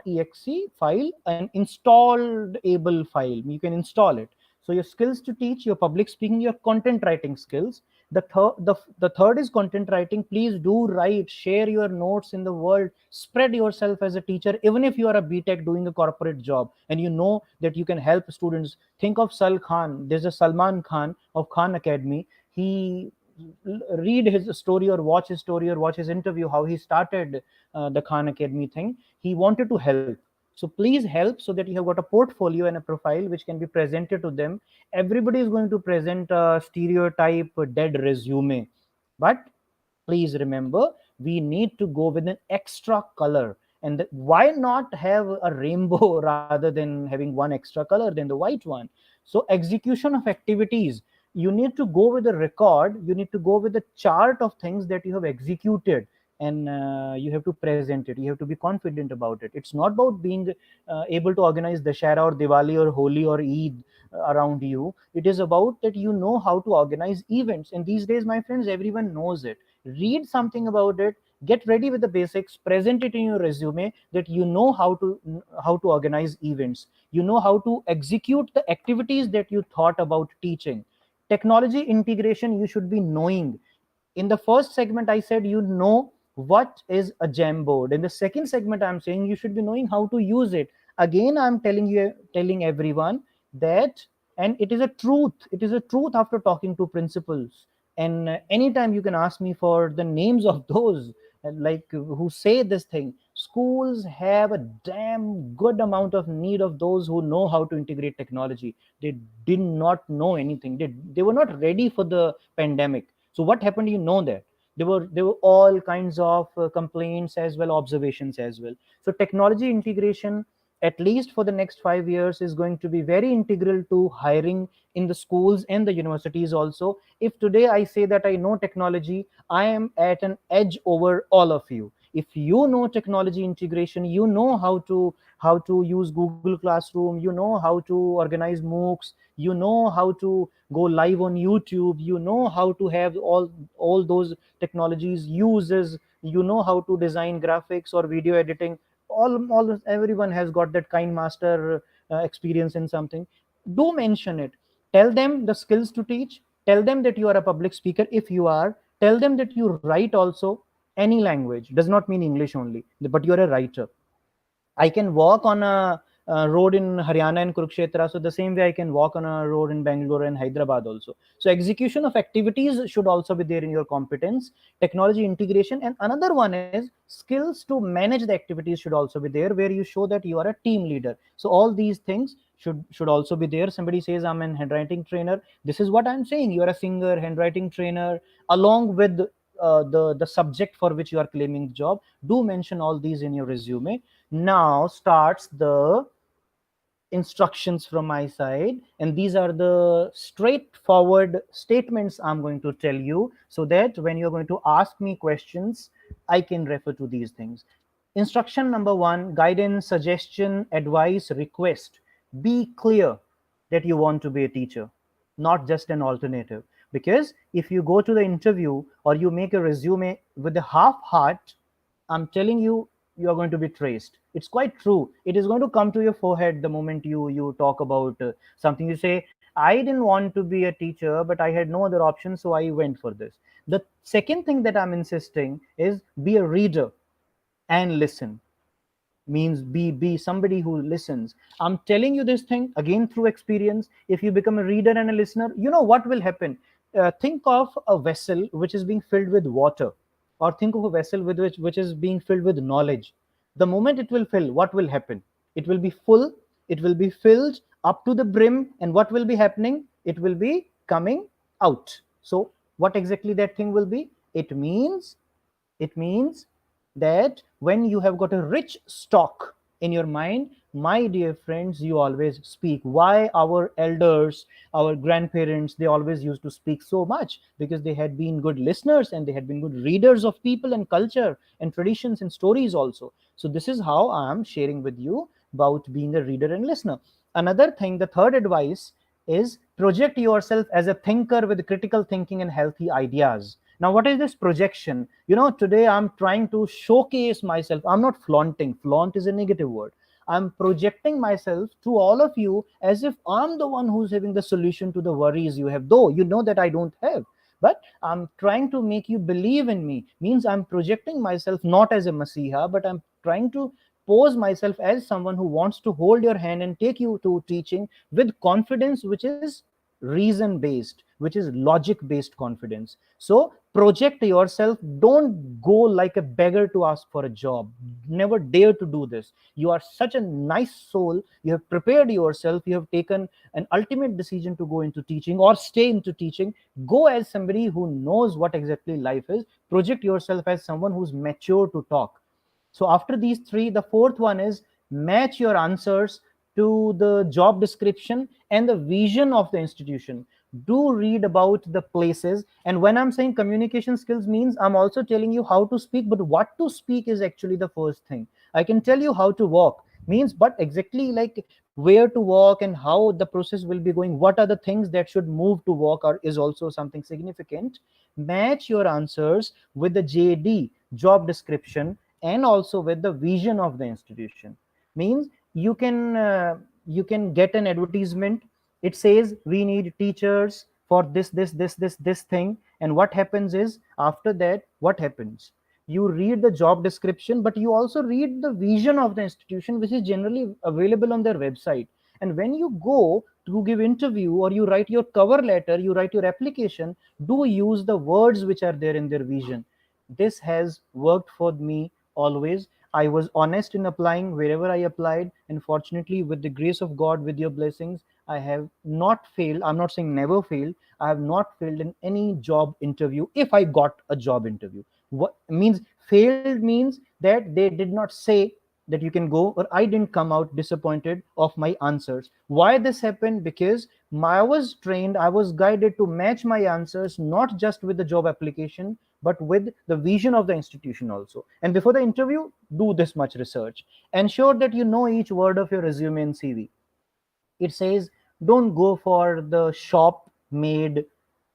.exe file, an installable file. You can install it. So your skills to teach, your public speaking, your content writing skills. The third is content writing. Please do write, share your notes in the world, spread yourself as a teacher. Even if you are a btech doing a corporate job and you know that you can help students, think of Sal Khan. There's a Salman Khan of Khan Academy. He read his story or watch his story or watch his interview, how he started the Khan Academy thing. He wanted to help. So please help so that you have got a portfolio and a profile which can be presented to them. Everybody is going to present a stereotype dead resume, but please remember, we need to go with an extra color. And why not have a rainbow rather than having one extra color than the white one? So execution of activities, you need to go with the record, you need to go with the chart of things that you have executed, and you have to present it, you have to be confident about it. It's not about being able to organize Dashera or Diwali or Holi or Eid around you. It is about that you know how to organize events, and these days, my friends, everyone knows it. Read something about it, get ready with the basics, present it in your resume, that you know how to organize events, you know how to execute the activities that you thought about teaching. Technology integration, you should be knowing. In the first segment I said you know what is a Jamboard. In the second segment I'm saying you should be knowing how to use it. Again I'm telling everyone that, and it is a truth after talking to principals. And anytime you can ask me for the names of those like who say this thing. Schools have a damn good amount of need of those who know how to integrate technology. They did not know anything. They were not ready for the pandemic. So what happened, you know, that there were all kinds of complaints as well, observations as well. So technology integration, at least for the next 5 years, is going to be very integral to hiring in the schools and the universities also. If today I say that I know technology, I am at an edge over all of you. If you know technology integration, you know how to use Google Classroom, you know how to organize MOOCs, you know how to go live on YouTube, you know how to have all those technologies uses, you know how to design graphics or video editing. Everyone has got that kind master experience in something. Do mention it. Tell them the skills to teach. Tell them that you are a public speaker. If you are, tell them that you write also. Any language does not mean English only, but you're a writer. I can walk on a road in Haryana and Kurukshetra. So the same way I can walk on a road in Bangalore and Hyderabad also. So execution of activities should also be there in your competence. Technology integration, and another one is skills to manage the activities should also be there, where you show that you are a team leader. So all these things should also be there. Somebody says I'm an handwriting trainer. This is what I'm saying. You are a singer, handwriting trainer, along with the subject for which you are claiming the job. Do mention all these in your resume. Now starts the instructions from my side, and these are the straightforward statements I'm going to tell you, so that when you're going to ask me questions, I can refer to these things. Instruction number 1: guidance, suggestion, advice, request. Be clear that you want to be a teacher, not just an alternative. Because if you go to the interview or you make a resume with a half heart, I'm telling you, you are going to be traced. It's quite true. It is going to come to your forehead the moment you talk about something. You say, I didn't want to be a teacher, but I had no other option, so I went for this. The second thing that I'm insisting is be a reader and listen. Means be somebody who listens. I'm telling you this thing again through experience. If you become a reader and a listener, you know what will happen. Think of a vessel which is being filled with water, or think of a vessel with which is being filled with knowledge. The moment it will fill, what will happen? It will be full, it will be filled up to the brim, and what will be happening? It will be coming out. So what exactly that thing will be? It means that when you have got a rich stock in your mind, my dear friends, you always speak. Why our elders, our grandparents, they always used to speak so much? Because they had been good listeners and they had been good readers of people and culture and traditions and stories also. So this is how I am sharing with you about being a reader and listener. Another thing, the third advice is project yourself as a thinker with critical thinking and healthy ideas. Now, what is this projection? Today I'm trying to showcase myself. I'm not flaunting. Flaunt is a negative word. I'm projecting myself to all of you as if I'm the one who's having the solution to the worries you have, though you know that I don't have. but I'm trying to make you believe in me. Means I'm projecting myself not as a masiha, but I'm trying to pose myself as someone who wants to hold your hand and take you to teaching with confidence, which is reason based, which is logic based confidence. So project yourself. Don't go like a beggar to ask for a job. Never dare to do this. You are such a nice soul. You have prepared yourself. You have taken an ultimate decision to go into teaching or stay into teaching. Go as somebody who knows what exactly life is. Project yourself as someone who's mature to talk. So after these three, the fourth one is match your answers to the job description and the vision of the institution. Do read about the places. And when I'm saying communication skills means, I'm also telling you how to speak, but what to speak is actually the first thing. I can tell you how to walk means, but exactly like where to walk and how the process will be going, what are the things that should move to walk, or is also something significant. Match your answers with the JD, job description, and also with the vision of the institution. Means you can get an advertisement. It says we need teachers for this thing, and what happens is, after that, what happens, you read the job description, but you also read the vision of the institution, which is generally available on their website. And when you go to give interview, or you write your cover letter, you write your application, do use the words which are there in their vision. This has worked for me always. I was honest in applying wherever I applied, and fortunately, with the grace of God, with your blessings, I have not failed. I'm not saying never failed. I have not failed in any job interview if I got a job interview. What means failed means that they did not say that you can go, or I didn't come out disappointed of my answers. Why this happened? Because I was trained, I was guided to match my answers not just with the job application, but with the vision of the institution also. And before the interview, do this much research. Ensure that you know each word of your resume and CV. It says don't go for the shop made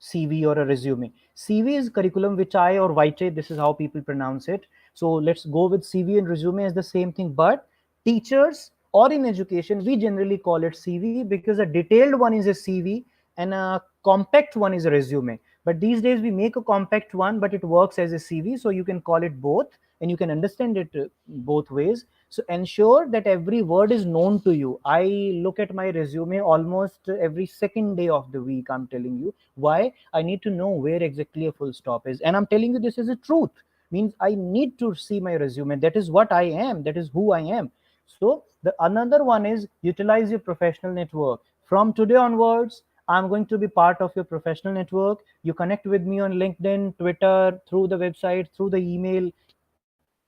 CV or a resume. CV is curriculum vitae or vitae, this is how people pronounce it. So let's go with CV and resume as the same thing. But teachers or in education, we generally call it CV, because a detailed one is a CV and a compact one is a resume. But these days we make a compact one, but it works as a CV, so you can call it both and you can understand it both ways. So ensure that every word is known to you. I look at my resume almost every second day of the week. I'm telling you why. I need to know where exactly a full stop is, and I'm telling you this is a truth. Means I need to see my resume. That is what I am. That is who I am. So the another one is utilize your professional network. From today onwards, I'm going to be part of your professional network. You connect with me on LinkedIn, Twitter, through the website, through the email.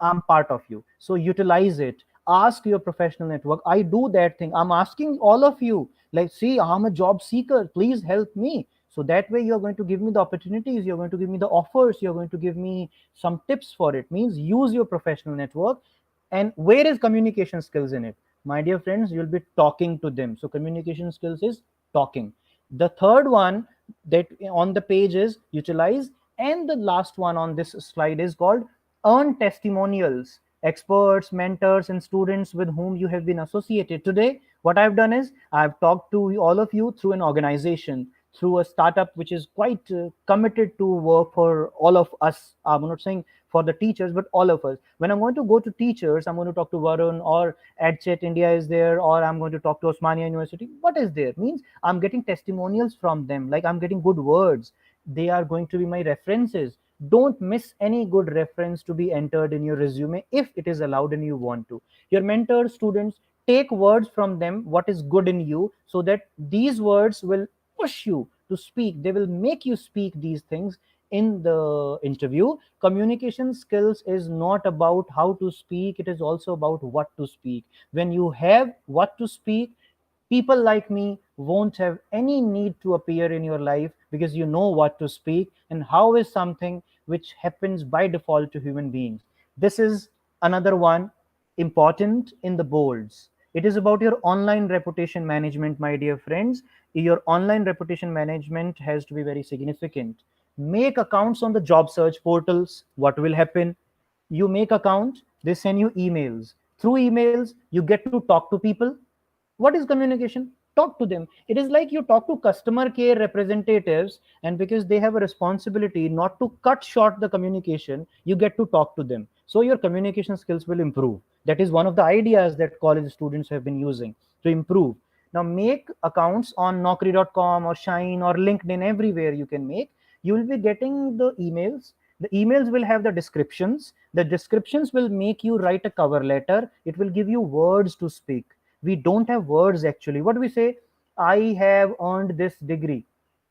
I'm part of you. So utilize it. Ask your professional network. I do that thing. I'm asking all of you, like, see, I'm a job seeker. Please help me. So that way you're going to give me the opportunities, you're going to give me the offers, you're going to give me some tips for it. Means use your professional network. And where is communication skills in it? My dear friends, you'll be talking to them. So communication skills is talking. The third one that on the page is utilize, and the last one on this slide is called earn testimonials. Experts, mentors, and students with whom you have been associated. Today, what I've done is I've talked to all of you through an organization, through a startup which is quite committed to work for all of us. I'm not saying for the teachers, but all of us. When I'm going to go to teachers, I'm going to talk to Varun, or EdChat India is there, or I'm going to talk to Osmania University. What is there? Means I'm getting testimonials from them, like I'm getting good words. They are going to be my references. Don't miss any good reference to be entered in your resume if it is allowed and you want to. Your mentors, students, take words from them, what is good in you, so that these words will push you to speak. They will make you speak these things in the interview. Communication skills is not about how to speak, it is also about what to speak. When you have what to speak, people like me won't have any need to appear in your life, because you know what to speak, and how is something which happens by default to human beings. This is another one important in the boards. It is about your online reputation management, my dear friends. Your online reputation management has to be very significant. Make accounts on the job search portals. What will happen? You make account, they send you emails. Through emails, you get to talk to people. What is communication? talk to them. It is like you talk to customer care representatives, and because they have a responsibility not to cut short the communication, you get to talk to them, so your communication skills will improve. That is one of the ideas that college students have been using to improve. Now make accounts on naukri.com or Shine or LinkedIn, everywhere you can make. You will be getting the emails. The emails will have the descriptions. The descriptions will make you write a cover letter. It will give you words to speak. We don't have words actually. What do we say? I have earned this degree.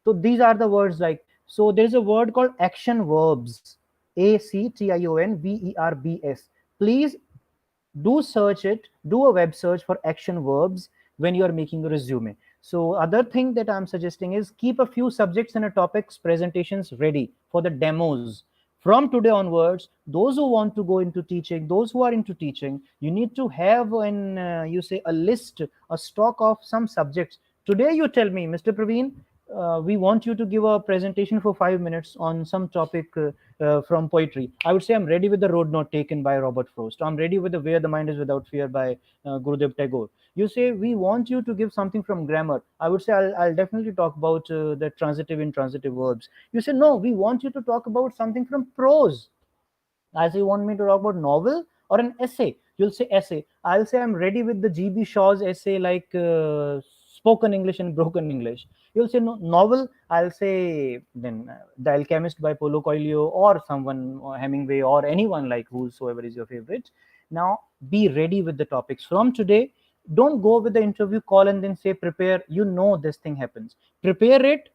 So these are the words. Like, so there's a word called action verbs. ACTIONVERBS. Please do search it, do a web search for action verbs when you are making a resume. So other thing that I'm suggesting is keep a few subjects and a topics presentations ready for the demos. From today onwards, those who want to go into teaching, those who are into teaching, you need to have an you say a list, a stock of some subjects. Today you tell me, Mr. Praveen, we want you to give a presentation for 5 minutes on some topic from poetry. I would say I'm ready with the road not taken by Robert Frost. I'm ready with the Where the Mind is Without Fear by Gurudev Tagore. You say we want you to give something from grammar. I would say I'll definitely talk about the transitive and intransitive verbs. You say no, we want you to talk about something from prose. As you want me to talk about novel or an essay, you'll say essay. I'll say I'm ready with the GB Shaw's essay like spoken English and broken English. You'll say no, novel. I'll say then The Alchemist by Paulo Coelho or someone or Hemingway or anyone like whosoever is your favorite. Now be ready with the topics from today. Don't go with the interview call and then say prepare. You know this thing happens. Prepare it.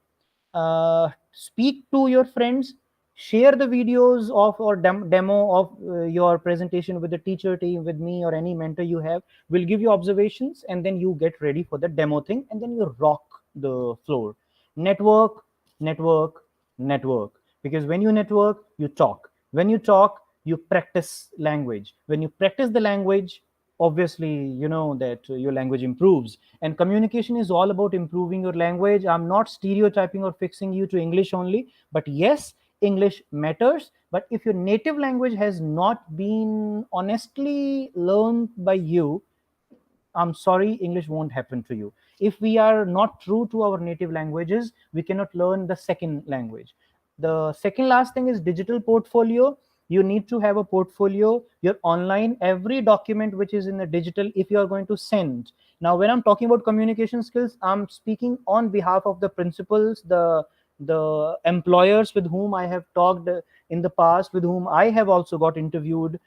Speak to your friends, share the videos of or demo of your presentation with the teacher team, with me or any mentor you have. Will give you observations, and then you get ready for the demo thing, and then you rock the floor. Network, network, network. Because when you network, you talk. When you talk, you practice language. When you practice the language, obviously you know that your language improves. And communication is all about improving your language. I'm not stereotyping or fixing you to English only, but yes, English matters. But if your native language has not been honestly learned by you, I'm sorry, English won't happen to you. If we are not true to our native languages, we cannot learn the second language. The second last thing is digital portfolio. You need to have a portfolio. Your online, every document which is in the digital, if you are going to send. Now, when I'm talking about communication skills, I'm speaking on behalf of the principals, the employers with whom I have talked in the past, with whom I have also got interviewed.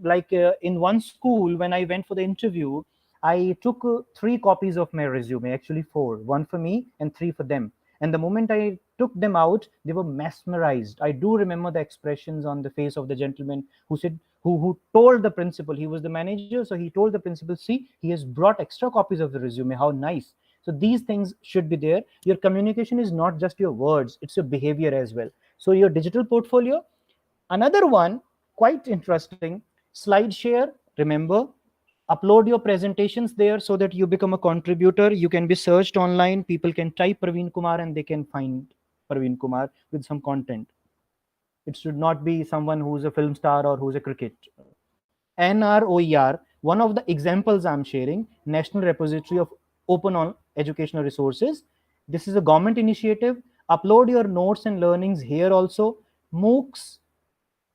Like in one school, when I went for the interview, I took 3 copies of my resume, actually 4, one for me and 3 for them. And the moment I took them out, they were mesmerized. I do remember the expressions on the face of the gentleman who said, who told the principal, he was the manager, so he told the principal, see, he has brought extra copies of the resume, how nice. So these things should be there. Your communication is not just your words, it's your behavior as well. So your digital portfolio. Another one, quite interesting, SlideShare. Remember, upload your presentations there so that you become a contributor. You can be searched online. People can type Parveen Kumar and they can find Parveen Kumar with some content. It should not be someone who's a film star or who's a cricket. NROER, one of the examples I'm sharing, National Repository of Open on Educational Resources. This is a government initiative. Upload your notes and learnings here also. MOOCs,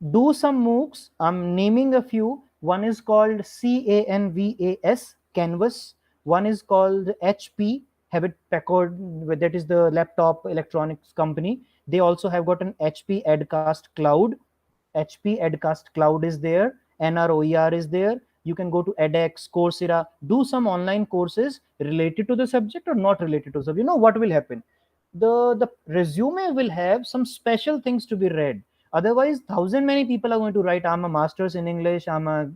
do some MOOCs. I'm naming a few. One is called CANVAS, Canvas. One is called HP, Habit Packard, that is the laptop electronics company. They also have got an HP Edcast Cloud. HP Edcast Cloud is there. NROER is there. You can go to edX, Coursera, do some online courses related to the subject or not related to the subject. You know what will happen? The resume will have some special things to be read. Otherwise, thousand many people are going to write, I'm a master's in English, I'm a,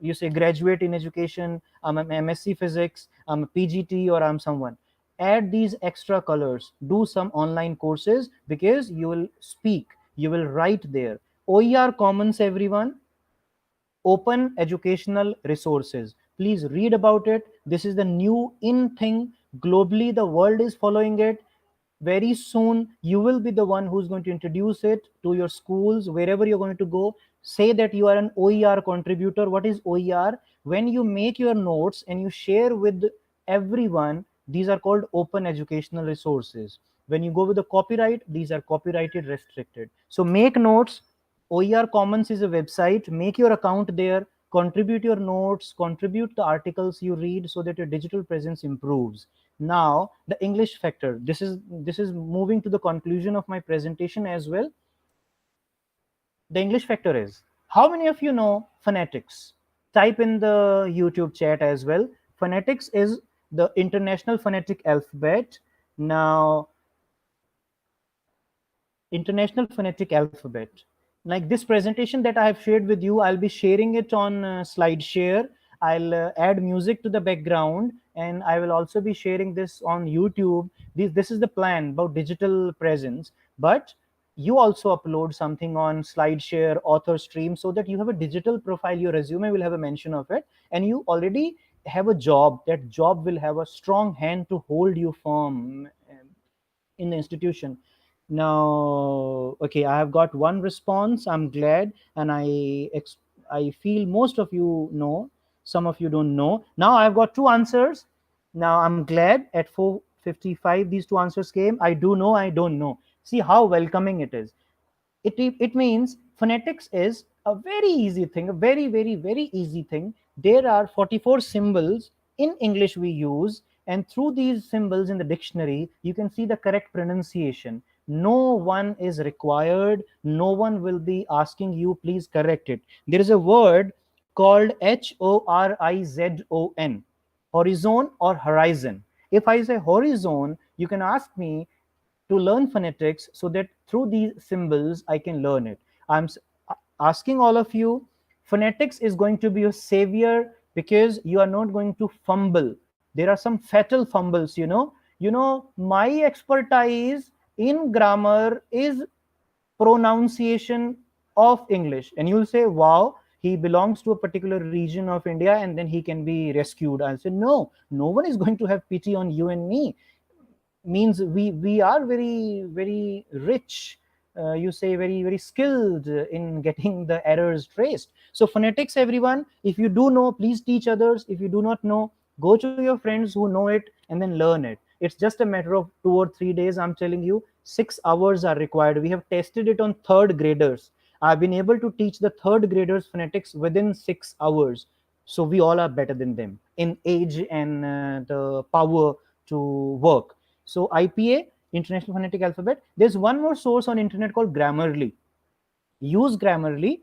you say, graduate in education, I'm an MSc physics, I'm a PGT, or I'm someone. Add these extra colors. Do some online courses, because you will speak, you will write there. OER Commons, everyone, open educational resources. Please read about it. This is the new in thing. Globally, the world is following it. Very soon, you will be the one who's going to introduce it to your schools, wherever you're going to go. Say that you are an OER contributor. What is OER? When you make your notes and you share with everyone, these are called open educational resources. When you go with the copyright, these are copyrighted, restricted. So make notes. OER Commons is a website. Make your account there. Contribute your notes. Contribute the articles you read so that your digital presence improves. Now, the English factor. This is moving to the conclusion of my presentation as well. The English factor is, how many of you know phonetics? Type in the YouTube chat as well. Phonetics is the International Phonetic Alphabet. Now, International Phonetic Alphabet. Like this presentation that I have shared with you, I'll be sharing it on SlideShare. I'll add music to the background, and I will also be sharing this on YouTube. This is the plan about digital presence. But you also upload something on SlideShare, Author Stream, so that you have a digital profile. Your resume will have a mention of it, and you already have a job. That job will have a strong hand to hold you firm in the institution. Now, okay, I have got one response. I'm glad, and I feel most of you know, some of you don't know. Now I've got two answers. Now I'm glad at 4:55 these two answers came. I do know, I don't know. See how welcoming it is. It means phonetics is a very easy thing, a very easy thing. There are 44 symbols in English we use, and through these symbols in the dictionary you can see the correct pronunciation. No one is required, no one will be asking you please correct it. There is a word called horizon, horizon or horizon. If I say horizon, you can ask me to learn phonetics so that through these symbols I can learn it. I'm asking all of you, phonetics is going to be your savior because you are not going to fumble. There are some fatal fumbles, you know. My expertise in grammar is pronunciation of English. And you'll say, wow, he belongs to a particular region of India and then he can be rescued. I'll say, no, no one is going to have pity on you and me. Means we are very rich, you say very skilled in getting the errors traced. So phonetics, everyone, if you do know, please teach others. If you do not know, go to your friends who know it and then learn it. It's just a matter of 2 or 3 days. I'm telling you, 6 hours are required. We have tested it on third graders. I've been able to teach the third graders phonetics within 6 hours. So we all are better than them in age and the power to work. So IPA, International Phonetic Alphabet. There's one more source on internet called Grammarly. Use Grammarly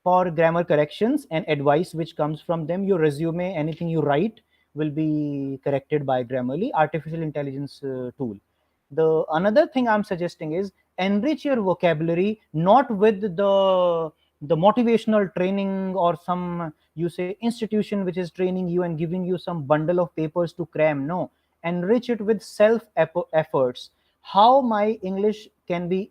for grammar corrections and advice which comes from them. Your resume, anything you write will be corrected by Grammarly, artificial intelligence tool. The another thing I'm suggesting is enrich your vocabulary, not with the motivational training or some, you say, institution which is training you and giving you some bundle of papers to cram. No, enrich it with self efforts. How my English can be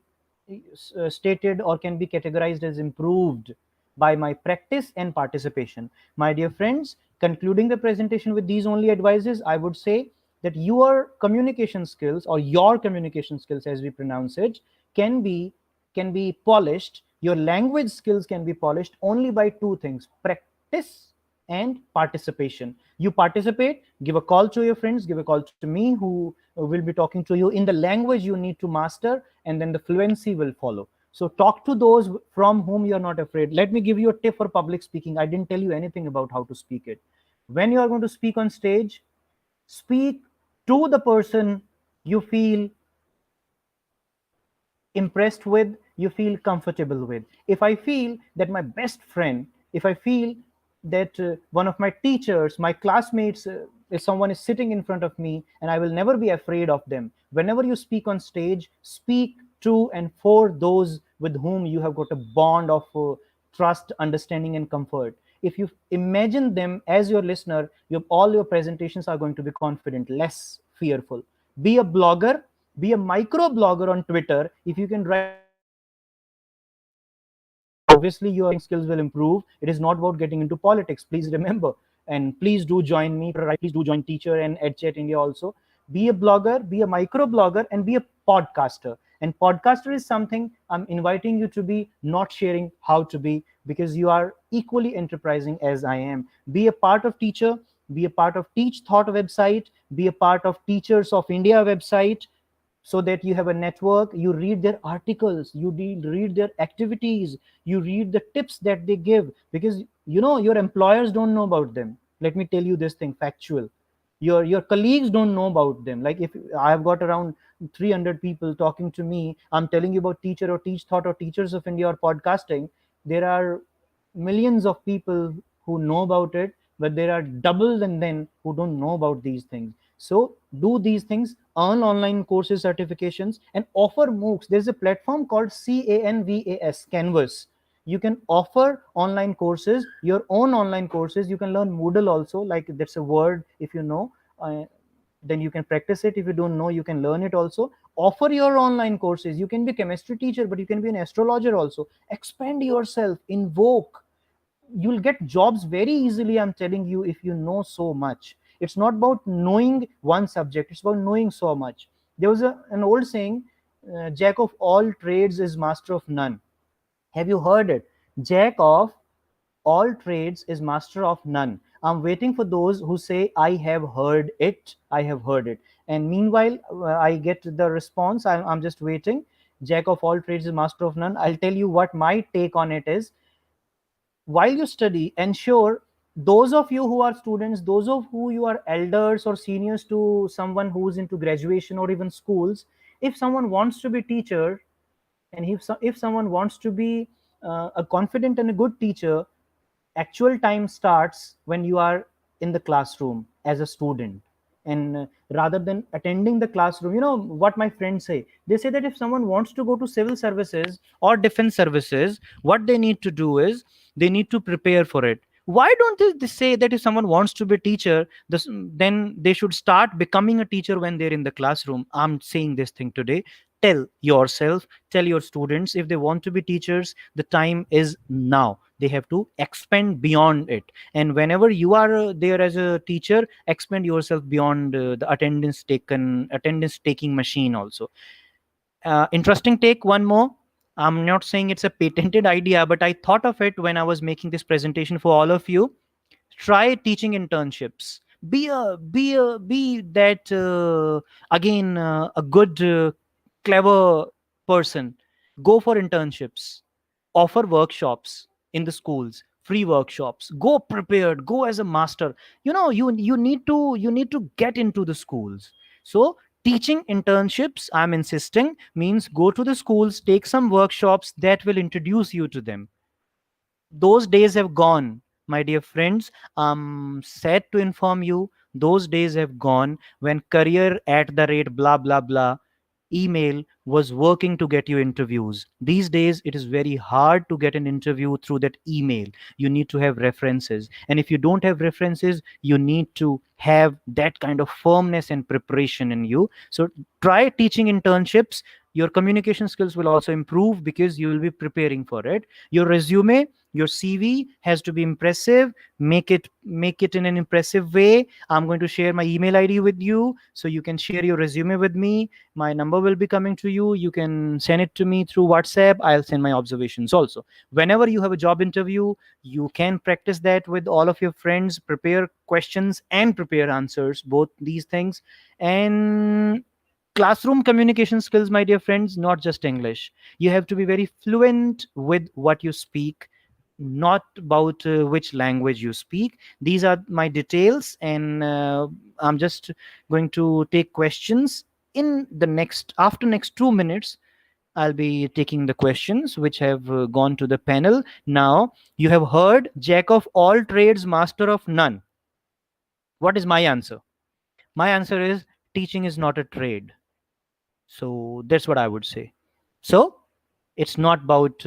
stated or can be categorized as improved by my practice and participation. My dear friends, concluding the presentation with these only advices, I would say that your communication skills, or your communication skills as we pronounce it, can be polished. Your language skills can be polished only by two things: practice and participation. You participate, give a call to your friends, give a call to me, who will be talking to you in the language you need to master, and then the fluency will follow. So talk to those from whom you're not afraid. Let me give you a tip for public speaking. I didn't tell you anything about how to speak it. When you are going to speak on stage, speak to the person you feel impressed with, you feel comfortable with. If I feel that my best friend, if I feel that one of my teachers, my classmates, if someone is sitting in front of me, and I will never be afraid of them. Whenever you speak on stage, speak to and for those with whom you have got a bond of trust, understanding, and comfort. If you imagine them as your listener, all your presentations are going to be confident, less fearful. Be a blogger, be a micro blogger on Twitter. If you can write obviously your skills will improve. It is not about getting into politics, please remember. And please do join me, please do join Teacherr and EdChat India also. Be a blogger, be a micro blogger, and be a podcaster. And podcaster is something I'm inviting you to be, not sharing how to be, because you are equally enterprising as I am. Be a part of Teacherr. be a part of Teach Thought website, be a part of Teachers of India website, so that you have a network. You read their articles, you read their activities, you read the tips that they give, because your employers don't know about them. Let me tell you this thing, factual. Your colleagues don't know about them. Like, if I've got around 300 people talking to me, I'm telling you about Teacher or Teach Thought or Teachers of India or podcasting, there are millions of people who know about it, but there are double than then who don't know about these things. So do these things, earn online courses, certifications, and offer MOOCs. There's a platform called Canvas, Canvas. You can offer online courses, your own online courses. You can learn Moodle also, like that's a word, if you know, uh, then you can practice it. If you don't know, you can learn it also. Offer your online courses. You can be a chemistry teacher, but you can be an astrologer also. Expand yourself, invoke. You'll get jobs very easily, I'm telling you, if you know so much. It's not about knowing one subject, it's about knowing so much. There was an old saying, jack of all trades is master of none. Have you heard it? Jack of all trades is master of none. I'm waiting for those who say, I have heard it, I have heard it. And meanwhile, I get the response. I'm just waiting. Jack of all trades is master of none. I'll tell you what my take on it is. While you study, ensure, those of you who are students, those of who you are elders or seniors to someone who's into graduation or even schools, if someone wants to be teacher, and if someone wants to be a confident and a good teacher, actual time starts when you are in the classroom as a student. And rather than attending the classroom, what my friends say, they say that if someone wants to go to civil services or defense services, what they need to do is they need to prepare for it. Why don't they say that if someone wants to be a teacher, then they should start becoming a teacher when they're in the classroom? I'm saying this thing today. Tell yourself, tell your students, if they want to be teachers, the time is now. They have to expand beyond it. And whenever you are there as a teacher, expand yourself beyond the attendance taking machine also. Interesting take, one more. I'm not saying it's a patented idea, but I thought of it when I was making this presentation for all of you. Try teaching internships. Be that again a good clever person. Go for internships, offer workshops in the schools, free workshops. Go prepared, go as a master. You need to get into the schools. So teaching internships, I'm insisting, means go to the schools, take some workshops that will introduce you to them. Those days have gone, my dear friends. I'm sad to inform you, those days have gone when career at the rate blah blah blah email was working to get you interviews. These days it is very hard to get an interview through that email. You need to have references, and if you don't have references, you need to have that kind of firmness and preparation in you. So try teaching internships. Your communication skills will also improve because you will be preparing for it. Your resume, your CV has to be impressive. Make it in an impressive way. I'm going to share my email ID with you so you can share your resume with me. My number will be coming to you. You can send it to me through WhatsApp. I'll send my observations also. Whenever you have a job interview, you can practice that with all of your friends. Prepare questions and prepare answers, both these things. And classroom communication skills, my dear friends, not just English. You have to be very fluent with what you speak, not about which language you speak. These are my details, and I'm just going to take questions in the next 2 minutes. I'll be taking the questions which have gone to the panel. Now, you have heard jack of all trades, master of none. What is my answer? My answer is teaching is not a trade. So that's what I would say. So it's not about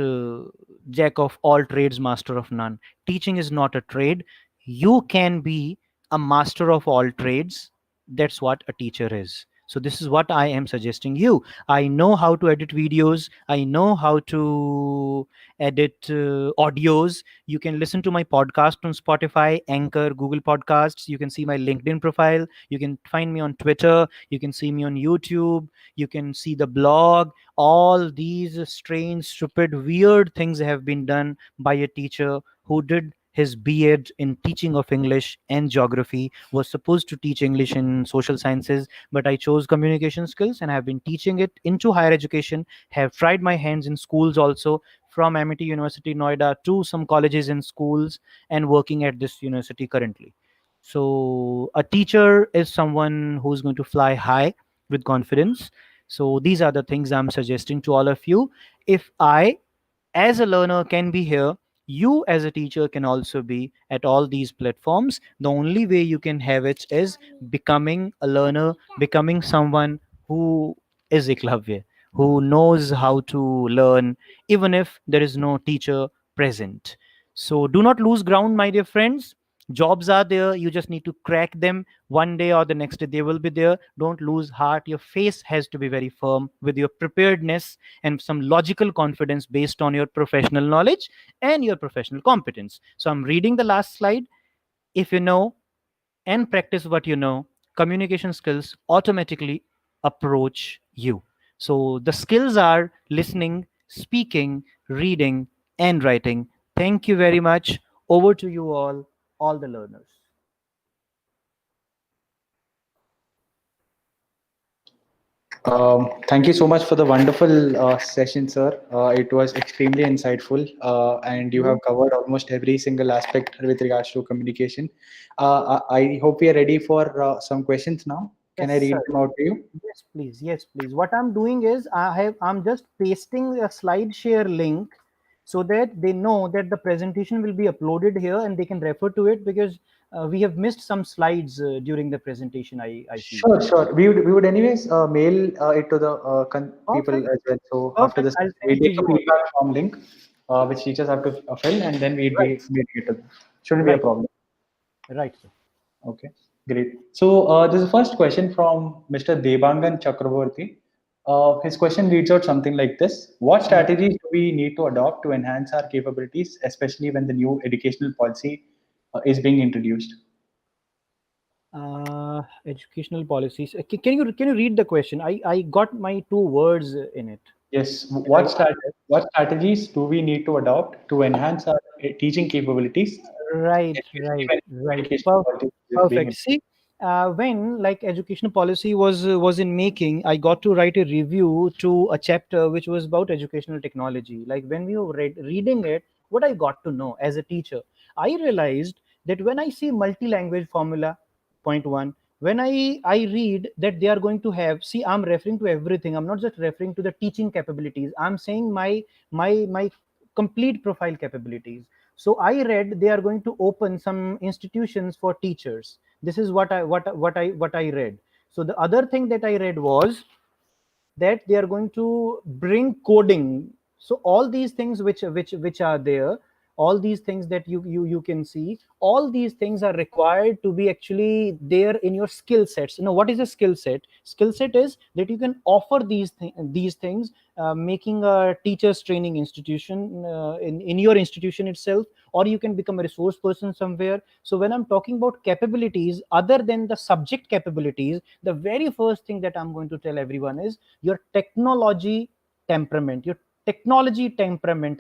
jack of all trades, master of none. Teaching is not a trade. You can be a master of all trades. That's what a teacher is. So this is what I am suggesting you. I know how to edit videos. I know how to edit audios. You can listen to my podcast on Spotify, Anchor, Google Podcasts. You can see my LinkedIn profile. You can find me on Twitter. You can see me on YouTube. You can see the blog. All these strange, stupid, weird things have been done by a teacher who did his B.Ed in teaching of English and geography, was supposed to teach English and social sciences, but I chose communication skills and have been teaching it into higher education, have tried my hands in schools also, from Amity University, Noida, to some colleges and schools, and working at this university currently. So, a teacher is someone who's going to fly high with confidence. So, these are the things I'm suggesting to all of you. If I, as a learner, can be here, you as a teacher can also be at all these platforms. The only way you can have it is becoming a learner, becoming someone who is eklavya, who knows how to learn even if there is no teacher present. So do not lose ground, my dear friends. Jobs are there, you just need to crack them. One day or the next day they will be there. Don't lose heart. Your face has to be very firm with your preparedness and some logical confidence based on your professional knowledge and your professional competence. So I'm reading the last slide. If you know and practice what you know, communication skills automatically approach you. So the skills are listening, speaking, reading, and writing. Thank you very much. Over to you all the learners. Thank you so much for the wonderful session, sir. It was extremely insightful, and you have covered almost every single aspect with regards to communication. I hope we are ready for some questions now. Can I Yes, read sir. them out to you? Yes, please. Yes, please. What I'm doing is I'm just pasting a slide share link so that they know that the presentation will be uploaded here and they can refer to it, because we have missed some slides during the presentation. I feel. Sure, sure. We would anyways mail it to the people Perfect. as well. So after Perfect. this, I'll we send to take a you also. feedback form link, which teachers have to fill, and then we'd Right. be mailing it to them. Shouldn't be a Right. problem. Right, sir. Okay, great. So this is the first question from Mr. Debangan Chakraborty. His question reads out something like this: what Yeah. strategies do we need to adopt to enhance our capabilities, especially when the new educational policy is being introduced? Educational policies. Can you read the question? I got my two words in it. Yes. And I What strategies do we need to adopt to enhance our teaching capabilities, Right, especially right, when right. educational policy is being Perfect. See, when like educational policy was in making, I got to write a review to a chapter which was about educational technology. Like when we were reading it, what I got to know as a teacher, I realized that when I see multi-language formula, point one, when I read that they are going to have, see, I'm referring to everything. I'm not just referring to the teaching capabilities. I'm saying my complete profile capabilities. So I read they are going to open some institutions for teachers. This is what I read. So the other thing that I read was that they are going to bring coding. So all these things which are there, all these things that you can see, all these things are required to be actually there in your skill sets. What is a skill set? Skill set is that you can offer these things, making a teachers training institution in your institution itself, or you can become a resource person somewhere. So when I'm talking about capabilities other than the subject capabilities, the very first thing that I'm going to tell everyone is your technology temperament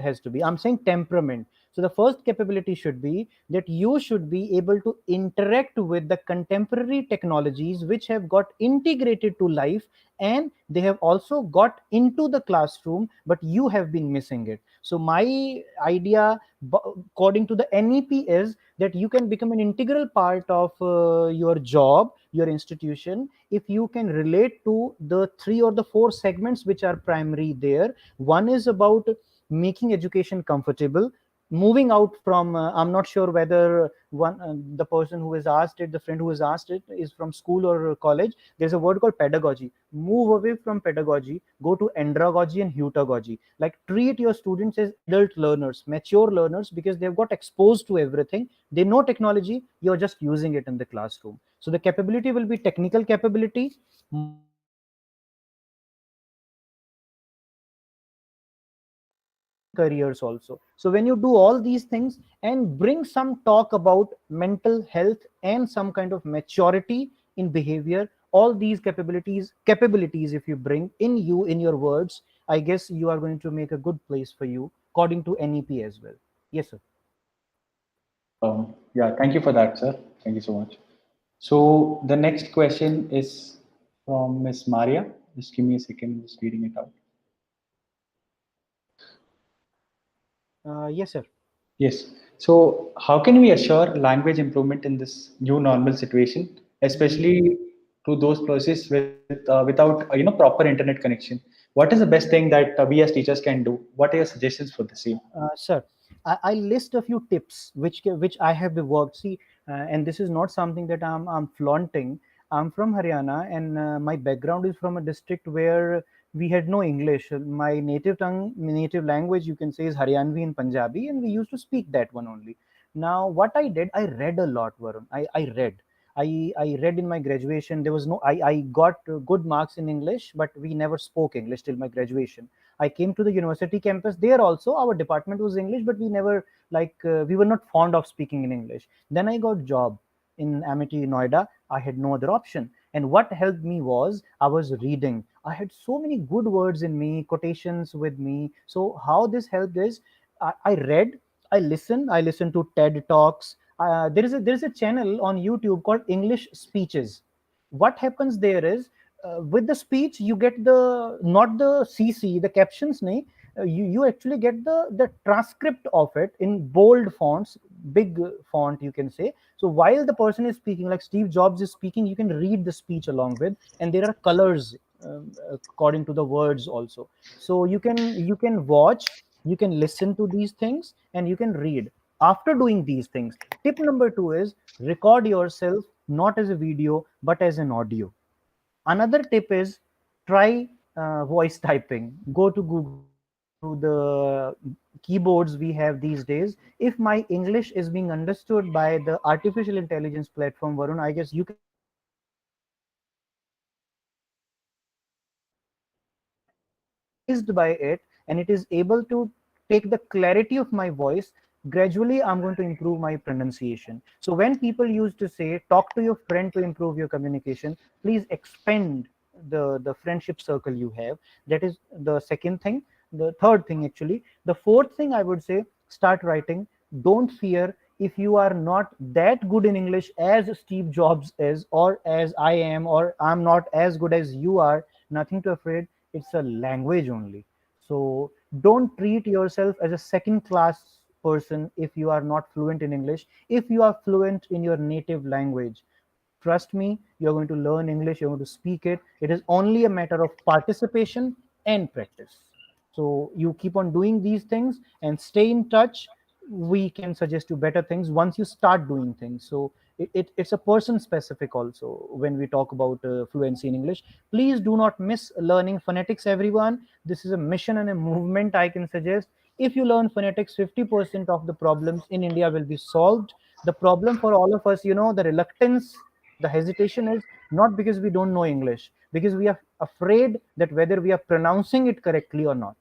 has to be, I'm saying temperament. So the first capability should be that you should be able to interact with the contemporary technologies which have got integrated to life, and they have also got into the classroom, but you have been missing it. So my idea, according to the NEP, is that you can become an integral part of your job, your institution, if you can relate to the three or the four segments which are primary there. One is about making education comfortable, moving out from, I'm not sure whether the person who has asked it, the friend who has asked it, is from school or college. There's a word called pedagogy. Move away from pedagogy, go to andragogy and heutagogy. Like, treat your students as adult learners, mature learners, because they've got exposed to everything. They know technology, you're just using it in the classroom. So the capability will be technical capability, careers also. So when you do all these things and bring some talk about mental health and some kind of maturity in behavior, all these capabilities, if you bring in you in your words, I guess you are going to make a good place for you according to NEP as well. Yes, sir. Yeah, thank you for that, sir. Thank you so much. So the next question is from Miss Maria. Just give me a second, I'm just reading it out. Yes, sir. Yes. So how can we assure language improvement in this new normal situation, especially to those places without proper internet connection? What is the best thing that we as teachers can do? What are your suggestions for the same? Sir, I list a few tips which I have worked. See, and this is not something that I'm flaunting. I'm from Haryana, and my background is from a district where we had no English. My native tongue, native language, you can say, is Haryanvi and Punjabi, and we used to speak that one only. Now, what I did, I read a lot, Varun. I read. I read in my graduation. There was no, I got good marks in English, but we never spoke English till my graduation. I came to the university campus. There also, our department was English, but we never we were not fond of speaking in English. Then I got job in Amity, Noida. I had no other option. And what helped me was I was reading. I had so many good words in me, quotations with me. So how this helped is I read, I listen to TED talks. There is a channel on YouTube called English Speeches. What happens there is with the speech you get the not the cc the captions nahi, you actually get the transcript of it in bold fonts, big font, you can say. So while the person is speaking, like Steve Jobs is speaking, you can read the speech along with, and there are colors according to the words also. So you can watch, you can listen to these things, and you can read after doing these things. Tip number 2 is record yourself not as a video but as an audio. Another tip is try voice typing. Go to Google, go to the keyboards we have these days. If my English is being understood by the artificial intelligence platform, Varun, I guess you can also understand it. If my English is analyzed by it and it is able to take the clarity of my voice, gradually I'm going to improve my pronunciation. So when people used to say talk to your friend to improve your communication, please expand the friendship circle you have. That is the second thing. The third thing, actually, the fourth thing, I would say, start writing. Don't fear if you are not that good in English as Steve Jobs is, or as I am, or I'm not as good as you are. Nothing to afraid. It's a language only. So don't treat yourself as a second class person if you are not fluent in English. If you are fluent in your native language, trust me, you're going to learn English, you're going to speak it. It is only a matter of participation and practice. So you keep on doing these things and stay in touch. We can suggest you better things once you start doing things. So it's a person specific also when we talk about fluency in English. Please do not miss learning phonetics, everyone. This is a mission and a movement, I can suggest. If you learn phonetics, 50% of the problems in India will be solved. The problem for all of us, the reluctance, the hesitation is not because we don't know English, because we are afraid that whether we are pronouncing it correctly or not.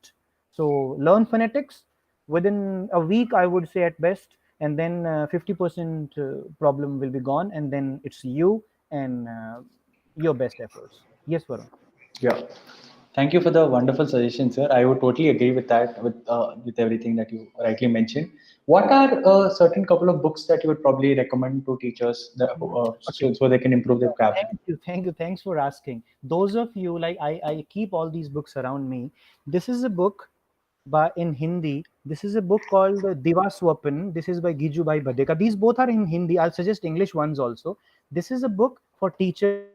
So learn phonetics within a week, I would say, at best, and then 50% problem will be gone, and then it's you and your best efforts. Yes, Varun. Yeah. Thank you for the wonderful suggestion, sir. I would totally agree with that, with everything that you rightly mentioned. What are certain couple of books that you would probably recommend to teachers that, Okay. so they can improve their vocabulary? Thank you. Thanks for asking. Those of you, like, I keep all these books around me. This is a book by in Hindi. This is a book called Diva Swapan. This is by Giju Bhai Badeka. These both are in Hindi. I'll suggest English ones also. This is a book for teachers.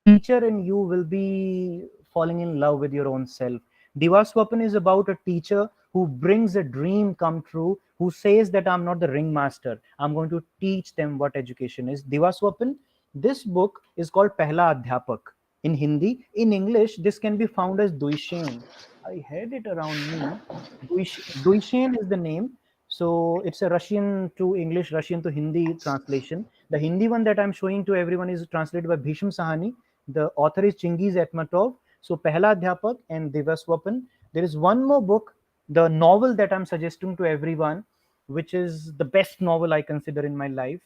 Teacher and you will be falling in love with your own self. Diva Swapan is about a teacher who brings a dream come true, who says that I'm not the ringmaster. I'm going to teach them what education is. Diva Swapan. This book is called Pehla Adhyapak in Hindi. In English, this can be found as Duishen. I had it around me. Duishen is the name. So it's a Russian to English, Russian to Hindi translation. The Hindi one that I'm showing to everyone is translated by Bhisham Sahani. The author is Chingiz Etmatov. So Pehla Adhyapak and Divaswapan. There is one more book, the novel that I'm suggesting to everyone, which is the best novel I consider in my life.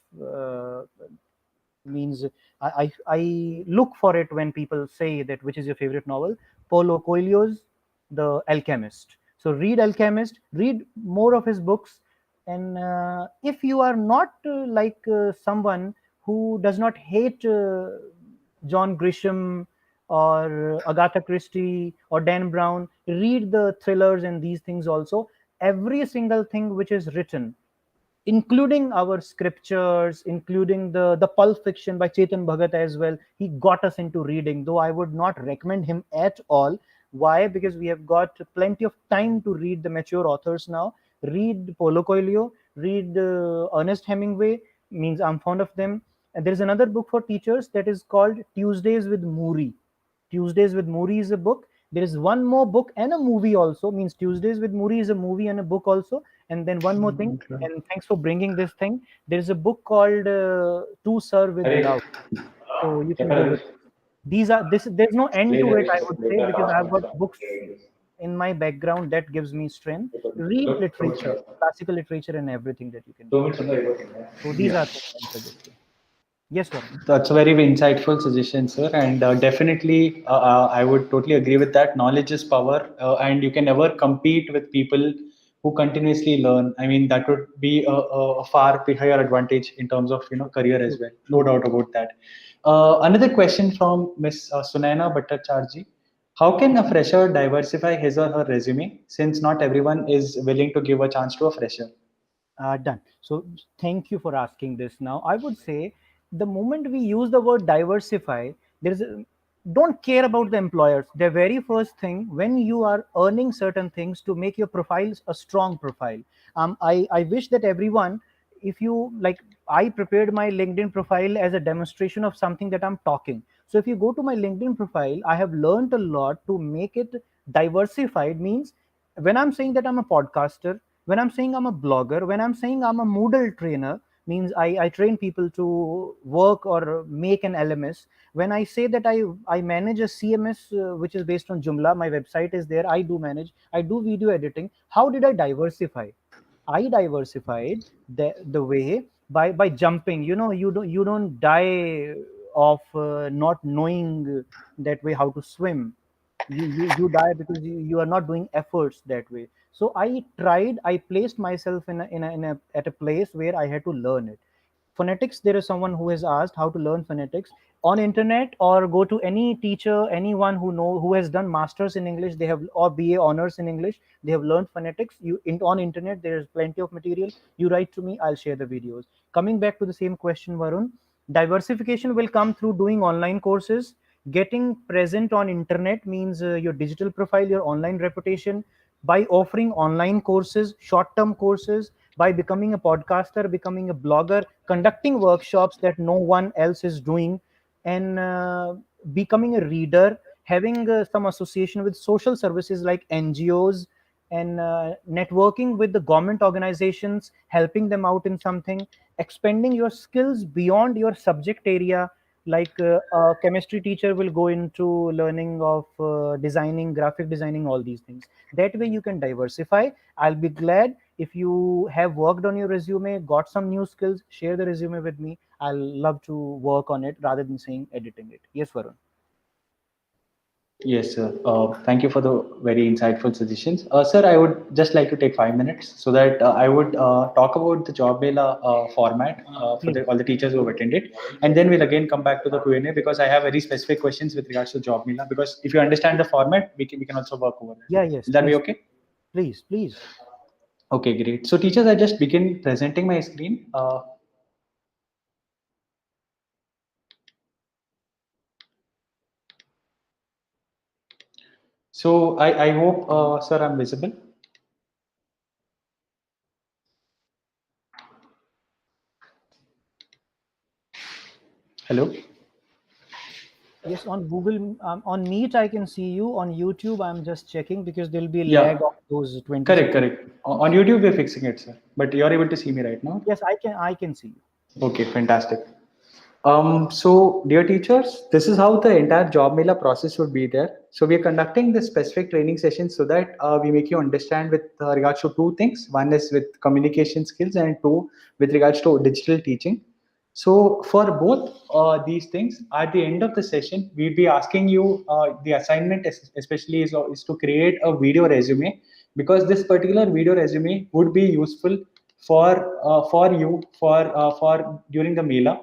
Means I look for it when people say that which is your favorite novel. Paulo Coelho's The Alchemist. So read Alchemist, read more of his books. And if you are not someone who does not hate John Grisham or Agatha Christie or Dan Brown, read the thrillers and these things also. Every single thing which is written, including our scriptures, including the Pulp Fiction by Chetan Bhagat as well. He got us into reading, though I would not recommend him at all. Why? Because we have got plenty of time to read the mature authors now. Read Paulo Coelho, read Ernest Hemingway, means I'm fond of them. And there is another book for teachers that is called Tuesdays with Muri. Tuesdays with Muri is a book. There is one more book and a movie also. Means Tuesdays with Muri is a movie and a book also. And then one more thing. And thanks for bringing this thing. There is a book called To Serve with Love. So you can go with this. These are this. There's no end to it, I would say, because I've got books in my background that gives me strength. Read literature, classical literature, and everything that you can do. So these are things I'm suggesting. Yes, Varun. That's a very insightful suggestion, sir, and definitely I would totally agree with that. Knowledge is power, and you can never compete with people who continuously learn. I mean, that would be a far higher advantage in terms of career as True, well. No true. doubt about that. Another question from Miss Sunaina Bhattacharjee. How can a fresher diversify his or her resume since not everyone is willing to give a chance to a fresher? Done. So thank you for asking this. Now, I would say the moment we use the word diversify, there is don't care about the employers. The very first thing when you are earning certain things to make your profiles a strong profile. I wish that everyone, if you like, I prepared my LinkedIn profile as a demonstration of something that I'm talking. So if you go to my LinkedIn profile, I have learned a lot to make it diversified. Means when I'm saying that I'm a podcaster, when I'm saying I'm a blogger, when I'm saying I'm a Moodle trainer, means I train people to work or make an LMS. When I say that I manage a CMS which is based on Joomla, my website is there, I do manage, I do video editing. How did I diversify? I diversified the way by jumping. You don't die of not knowing that way how to swim. You die because you are not doing efforts that way. So I placed myself in a at a place where I had to learn it. Phonetics, there is someone who has asked how to learn phonetics on internet, or go to any teacher, anyone who has done masters in English, they have, or BA honors in English, they have learned phonetics. On internet there is plenty of material. You write to me, I'll share the videos. Coming back to the same question, Varun, diversification will come through doing online courses. Getting present on internet means your digital profile, your online reputation, by offering online courses, short term courses, by becoming a podcaster, becoming a blogger, conducting workshops that no one else is doing, and becoming a reader, having some association with social services like NGOs, and networking with the government organizations, helping them out in something, expanding your skills beyond your subject area. Like a chemistry teacher will go into learning of designing, graphic designing, all these things. That way you can diversify. I'll be glad if you have worked on your resume, got some new skills, share the resume with me. I'll love to work on it rather than saying editing it. Yes, Varun. Yes, sir. Thank you for the very insightful suggestions. Sir, I would just like to take 5 minutes so that I would talk about the job Mela format for Please. all the teachers who have attended. And then we'll again come back to the Q&A because I have very specific questions with regards to job Mela. Because if you understand the format, we can also work over it. Yeah, yes, Will that be please. okay? Please, please. Okay, great. So teachers, I just begin presenting my screen. So I hope, sir, I'm visible. Hello. Yes, on Google, on Meet, I can see you. On YouTube, I'm just checking because there'll be a Yeah, lag of those 20 correct, seconds. correct. On YouTube, we're fixing it, sir. But you're able to see me right now. Yes, I can see you. Okay, fantastic. So, dear teachers, this is how the entire job Mela process would be there. So, we are conducting this specific training session so that we make you understand with regards to two things. One is with communication skills, and two with regards to digital teaching. So, for both these things, at the end of the session, we'll be asking you the assignment, especially is to create a video resume because this particular video resume would be useful for you for during the Mela.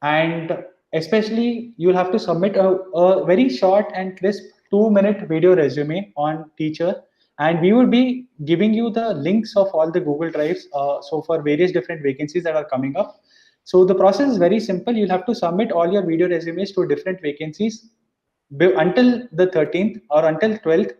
And especially you'll have to submit a very short and crisp 2-minute video resume on Teacher, and we will be giving you the links of all the Google Drives, so for various different vacancies that are coming up. So the process is very simple. You'll have to submit all your video resumes to different vacancies until the 13th or until 12th,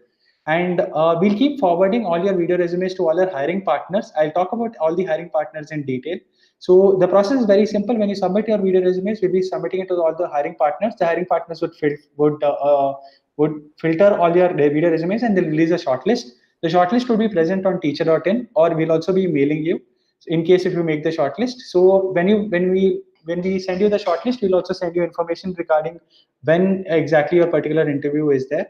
and we'll keep forwarding all your video resumes to all our hiring partners. I'll talk about all the hiring partners in detail. So the process is very simple. When you submit your video resumes, we'll be submitting it to all the hiring partners. The hiring partners would filter all your video resumes, and they'll release a shortlist. The shortlist will be present on teacher.in, or we'll also be mailing you in case if you make the shortlist. So when we send you the shortlist, we'll also send you information regarding when exactly your particular interview is there.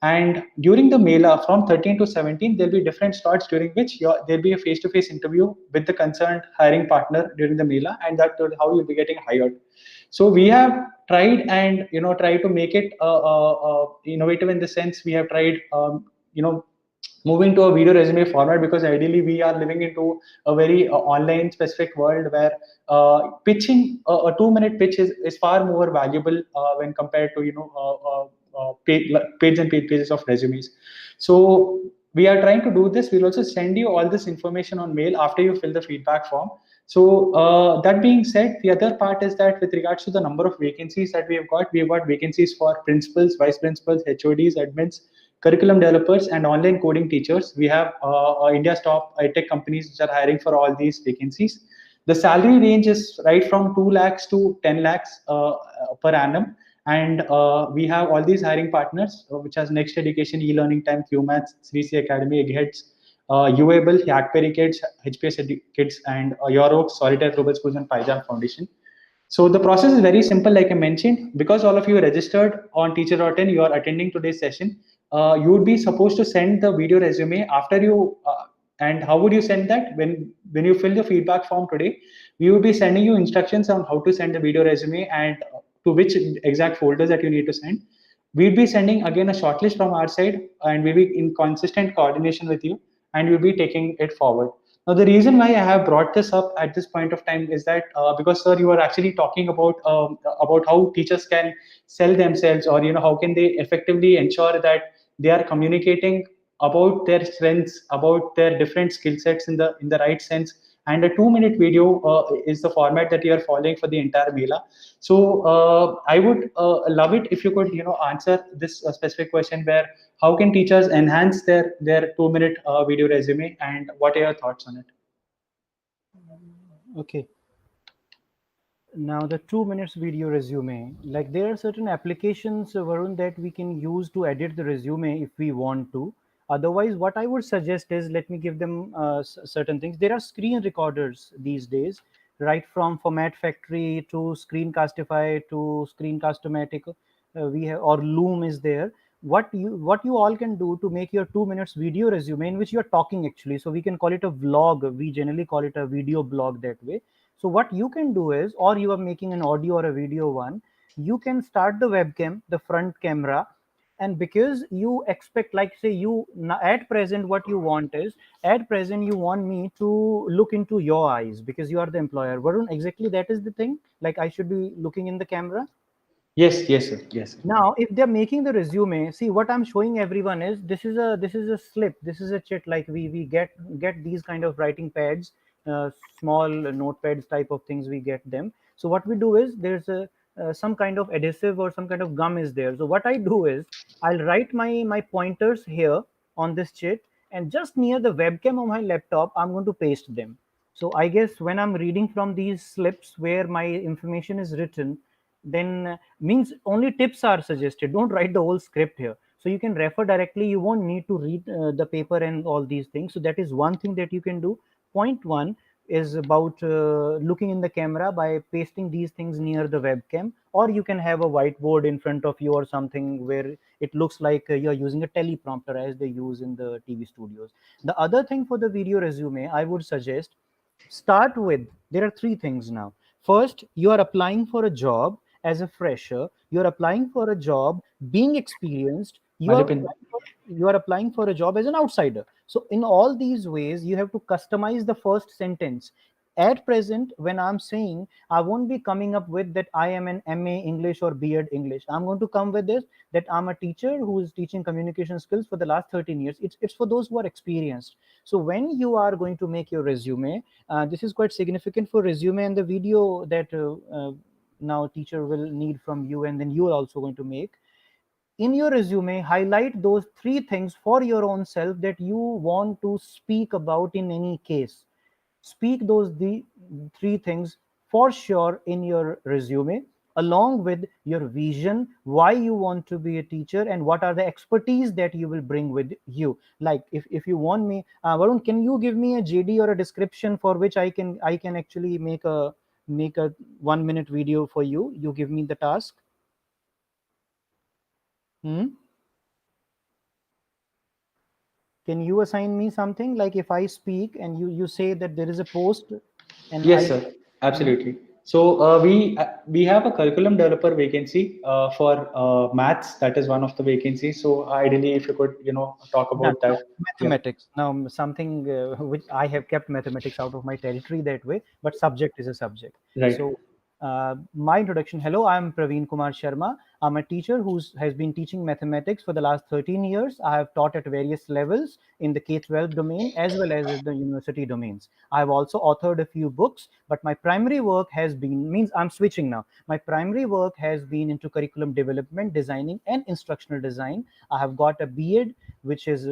And during the Mela from 13 to 17, there'll be different slots during which there'll be a face-to-face interview with the concerned hiring partner during the Mela, and that's how you'll be getting hired. So we have tried and try to make it innovative in the sense we have tried moving to a video resume format, because ideally we are living into a very online specific world where pitching a 2-minute pitch is far more valuable when compared to page and pages of resumes. So we are trying to do this. We'll also send you all this information on mail after you fill the feedback form. So that being said, the other part is that with regards to the number of vacancies that we have got vacancies for principals, vice principals, HODs, admins, curriculum developers, and online coding teachers. We have India's top EdTech companies which are hiring for all these vacancies. The salary range is right from 2 lakhs to 10 lakhs per annum. And we have all these hiring partners, which has Next Education, eLearning Time, QMaths, 3C Academy, Eggheads, Uable, Hackberry Kids, HPS Kids, and Europe, Solitaire Global Schools, and Paijan Foundation. So the process is very simple, like I mentioned. Because all of you are registered on teacher.in, you are attending today's session. You would be supposed to send the video resume after you. And how would you send that? When you fill the feedback form today, we will be sending you instructions on how to send the video resume and to which exact folders that you need to send. We'll be sending again a shortlist from our side, and we'll be in consistent coordination with you, and we'll be taking it forward. Now, the reason why I have brought this up at this point of time is that because, sir, you are actually talking about how teachers can sell themselves, or how can they effectively ensure that they are communicating about their strengths, about their different skill sets in the right sense. And a 2-minute video is the format that you are following for the entire Mela. So I would love it if you could answer this specific question, where how can teachers enhance their 2-minute video resume, and what are your thoughts on it? Okay. Now the 2 minutes video resume, like there are certain applications, Varun, that we can use to edit the resume if we want to. Otherwise, what I would suggest is, let me give them certain things. There are screen recorders these days, right from Format Factory to Screencastify to Screencast-O-Matic. We have, or Loom is there. What you all can do to make your 2 minutes video resume in which you are talking actually. So we can call it a vlog. We generally call it a video blog that way. So what you can do is, or you are making an audio or a video one, you can start the webcam, the front camera, and because you expect, like say you at present, what you want is, at present you want me to look into your eyes because you are the employer. Varun, exactly that is the thing. Like I should be looking in the camera. Yes, sir. Yes, sir. Now if they're making the resume, see what I'm showing everyone is, this is a slip, this is a chit. Like we get these kind of writing pads, small notepads type of things, we get them. So what we do is, there's a some kind of adhesive or some kind of gum is there. So what I do is, I'll write my pointers here on this chit, and just near the webcam of my laptop I'm going to paste them. So I guess when I'm reading from these slips where my information is written, then means only tips are suggested. Don't write the whole script here. So you can refer directly. You won't need to read the paper and all these things. So that is one thing that you can do. Point one is about looking in the camera by pasting these things near the webcam, or you can have a whiteboard in front of you or something where it looks like you're using a teleprompter as they use in the TV studios. The other thing for the video resume, I would suggest, start with, there are three things now. First, you are applying for a job as a fresher. You are applying for a job being experienced. You are Malipin. applying for a job as an outsider. So in all these ways, you have to customize the first sentence. At present, when I'm saying, I won't be coming up with that I am an MA English or B.Ed English. I'm going to come with this, that I'm a teacher who is teaching communication skills for the last 13 years. It's for those who are experienced. So when you are going to make your resume, this is quite significant for resume and the video that now teacher will need from you, and then you are also going to make. In your resume, highlight those three things for your own self that you want to speak about in any case. Speak those the three things for sure in your resume, along with your vision, why you want to be a teacher, and what are the expertise that you will bring with you. Like if you want me, Varun, can you give me a JD or a description for which I can actually make a 1 minute video for you? You give me the task. Hmm? Can you assign me something, like if I speak and you say that there is a post and Yes, I. sir. Mhm. Absolutely. So we have a curriculum developer vacancy for maths. That is one of the vacancies. So ideally, if you could, talk Done. about Now, that. Yeah. mathematics. Now, something which I have kept mathematics out of my territory that way, but subject is a subject. Right. So, my introduction. Hello, I'm Parveen Kumar Sharma. I'm a teacher who has been teaching mathematics for the last 13 years. I have taught at various levels in the K-12 domain as well as in the university domains. I have also authored a few books, but my primary work has been, means I'm switching now. My primary work has been into curriculum development, designing, and instructional design. I have got a B.Ed, which is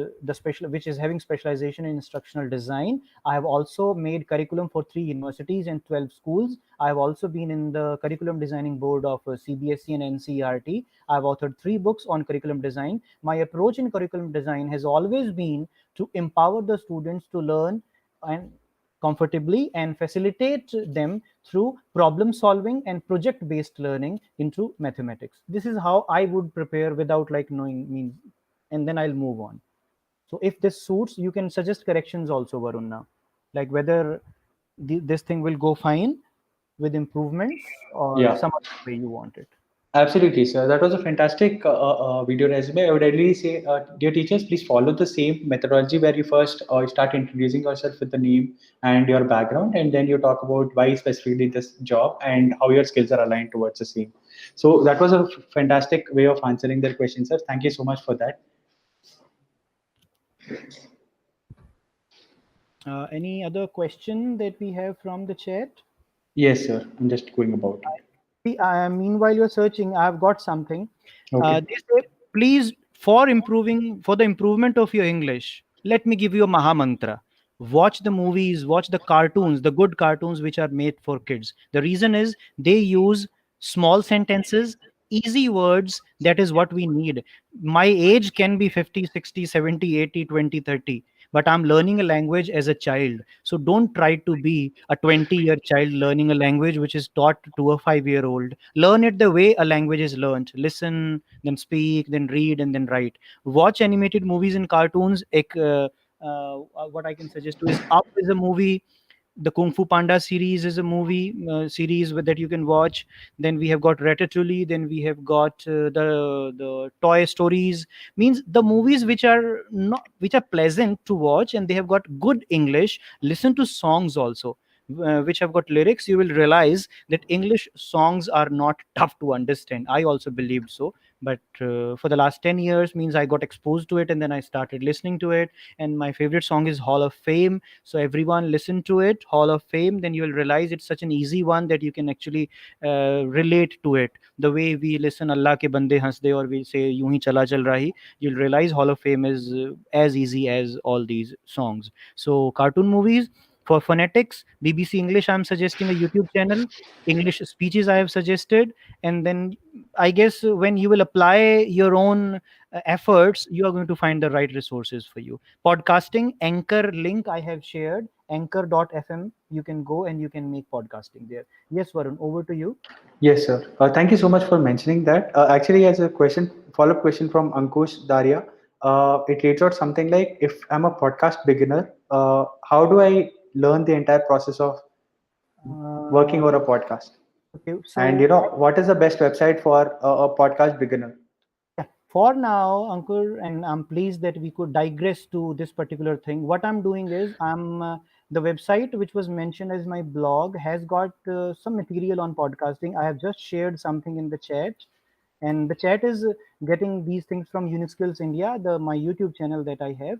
which is having specialization in instructional design. I have also made curriculum for 3 universities and 12 schools. I have also been in the curriculum designing board of CBSE and NCERT. I have authored 3 books on curriculum design. My approach in curriculum design has always been to empower the students to learn and comfortably and facilitate them through problem solving and project based learning into mathematics. This is how I would prepare without like knowing means, and then I'll move on. So if this suits, you can suggest corrections also, Varun, now, like whether this thing will go fine with improvements or Yeah. some other way you want it. Absolutely, sir. That was a fantastic video resume. I would ideally say, dear teachers, please follow the same methodology where you first start introducing yourself with the name and your background, and then you talk about why specifically this job and how your skills are aligned towards the same. So that was a fantastic way of answering their questions, sir. Thank you so much for that. Any other question that we have from the chat? Yes, sir. I'm just going about it. See, meanwhile you're searching, I've got something. Okay. They say, please, for the improvement of your English, let me give you a Maha Mantra. Watch the movies, watch the cartoons, the good cartoons which are made for kids. The reason is they use small sentences, easy words. That is what we need. My age can be 50, 60, 70, 80, 20, 30, but I'm learning a language as a child. So don't try to be a 20-year child learning a language which is taught to a 5-year-old. Learn it the way a language is learned. Listen, then speak, then read, and then write. Watch animated movies and cartoons. What I can suggest to is Up is a movie. The Kung Fu Panda series is a movie series that you can watch. Then we have got Ratatouille. Then we have got the Toy Stories. Means the movies which are pleasant to watch and they have got good English. Listen to songs also. Which have got lyrics, you will realize that English songs are not tough to understand. I also believed so, but for the last 10 years means I got exposed to it and then I started listening to it. And my favorite song is Hall of Fame. So everyone listen to it, Hall of Fame. Then you will realize it's such an easy one that you can actually relate to it. The way we listen Allah ke bande hans de, or we say Yun hi chala chal rahi, you'll realize Hall of Fame is as easy as all these songs. So cartoon movies. For phonetics, BBC English, I'm suggesting a YouTube channel. English speeches I have suggested. And then I guess when you will apply your own efforts, you are going to find the right resources for you. Podcasting, Anchor link I have shared, anchor.fm. You can go and you can make podcasting there. Yes, Varun, over to you. Yes, sir. Thank you so much for mentioning that. Actually, as a question, follow-up question from Ankush Daria, it reads out something like, if I'm a podcast beginner, how do I learn the entire process of working Uh, on a podcast? okay, And so what is the best website for a podcast beginner? yeah. For now, Ankur, and I'm pleased that we could digress to this particular thing. What I'm doing is the website which was mentioned as my blog has got some material on podcasting. I have just shared something in the chat, and the chat is getting these things from Unique Skills India, the my YouTube channel that I have.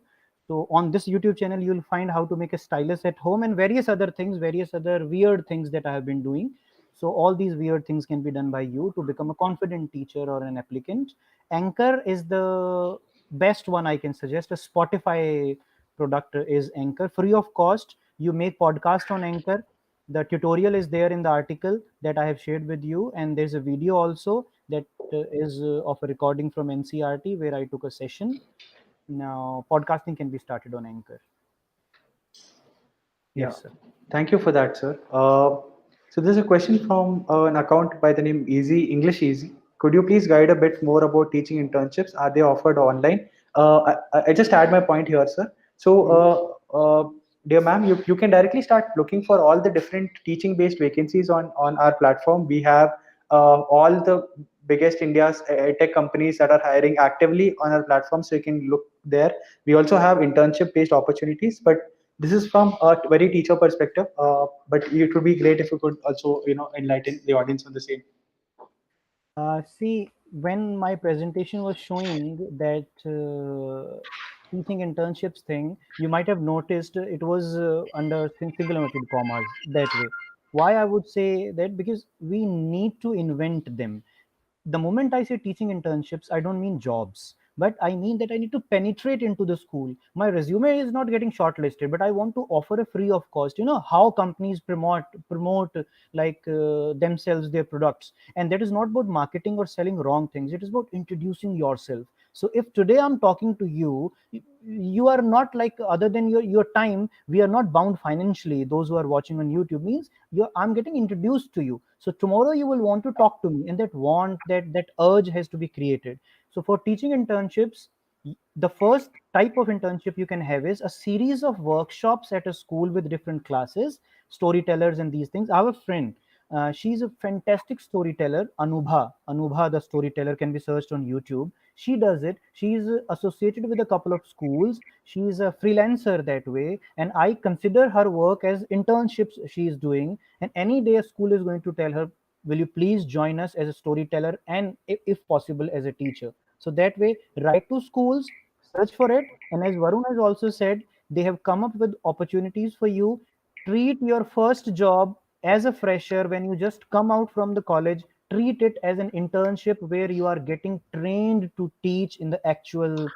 So on this YouTube channel, you'll find how to make a stylus at home and various other things, various other weird things that I have been doing. So all these weird things can be done by you to become a confident teacher or an applicant. Anchor is the best one I can suggest. A Spotify product is Anchor, free of cost. You make podcast on Anchor. The tutorial is there in the article that I have shared with you, and there's a video also that is of a recording from NCRT where I took a session. Now, podcasting can be started on Anchor. Yeah, Yes, sir. thank you for that, sir. So there's a question from an account by the name Easy English Easy. Could you please guide a bit more about teaching internships? Are they offered online? I just add my point here, sir. So, dear ma'am, you can directly start looking for all the different teaching-based vacancies on our platform. We have all the biggest India's tech companies that are hiring actively on our platform, so you can look there. We also have internship-based opportunities, but this is from a very teacher perspective, but it would be great if you could also enlighten the audience on the same. See, when my presentation was showing that teaching internships thing, you might have noticed it was under single inverted commas that way. Why I would say that? Because we need to invent them. The moment I say teaching internships, I don't mean jobs, but I mean that I need to penetrate into the school. My resume is not getting shortlisted, but I want to offer a free of cost. You know how companies promote like themselves, their products, and that is not about marketing or selling wrong things. It is about introducing yourself. So if today I'm talking to you, you are not like, other than your time, we are not bound financially. Those who are watching on YouTube means I'm getting introduced to you. So tomorrow you will want to talk to me, and that urge has to be created. So for teaching internships, the first type of internship you can have is a series of workshops at a school with different classes, storytellers and these things. I have a friend, she's a fantastic storyteller, Anubha the storyteller, can be searched on YouTube. She does it. She's associated with a couple of schools. She's a freelancer that way, and I consider her work as internships she is doing. And any day a school is going to tell her, will you please join us as a storyteller, and if possible as a teacher. So that way, write to schools, search for it. And as Varun has also said, they have come up with opportunities for you. Treat your first job as a fresher when you just come out from the college. Treat it as an internship where you are getting trained to teach in the actual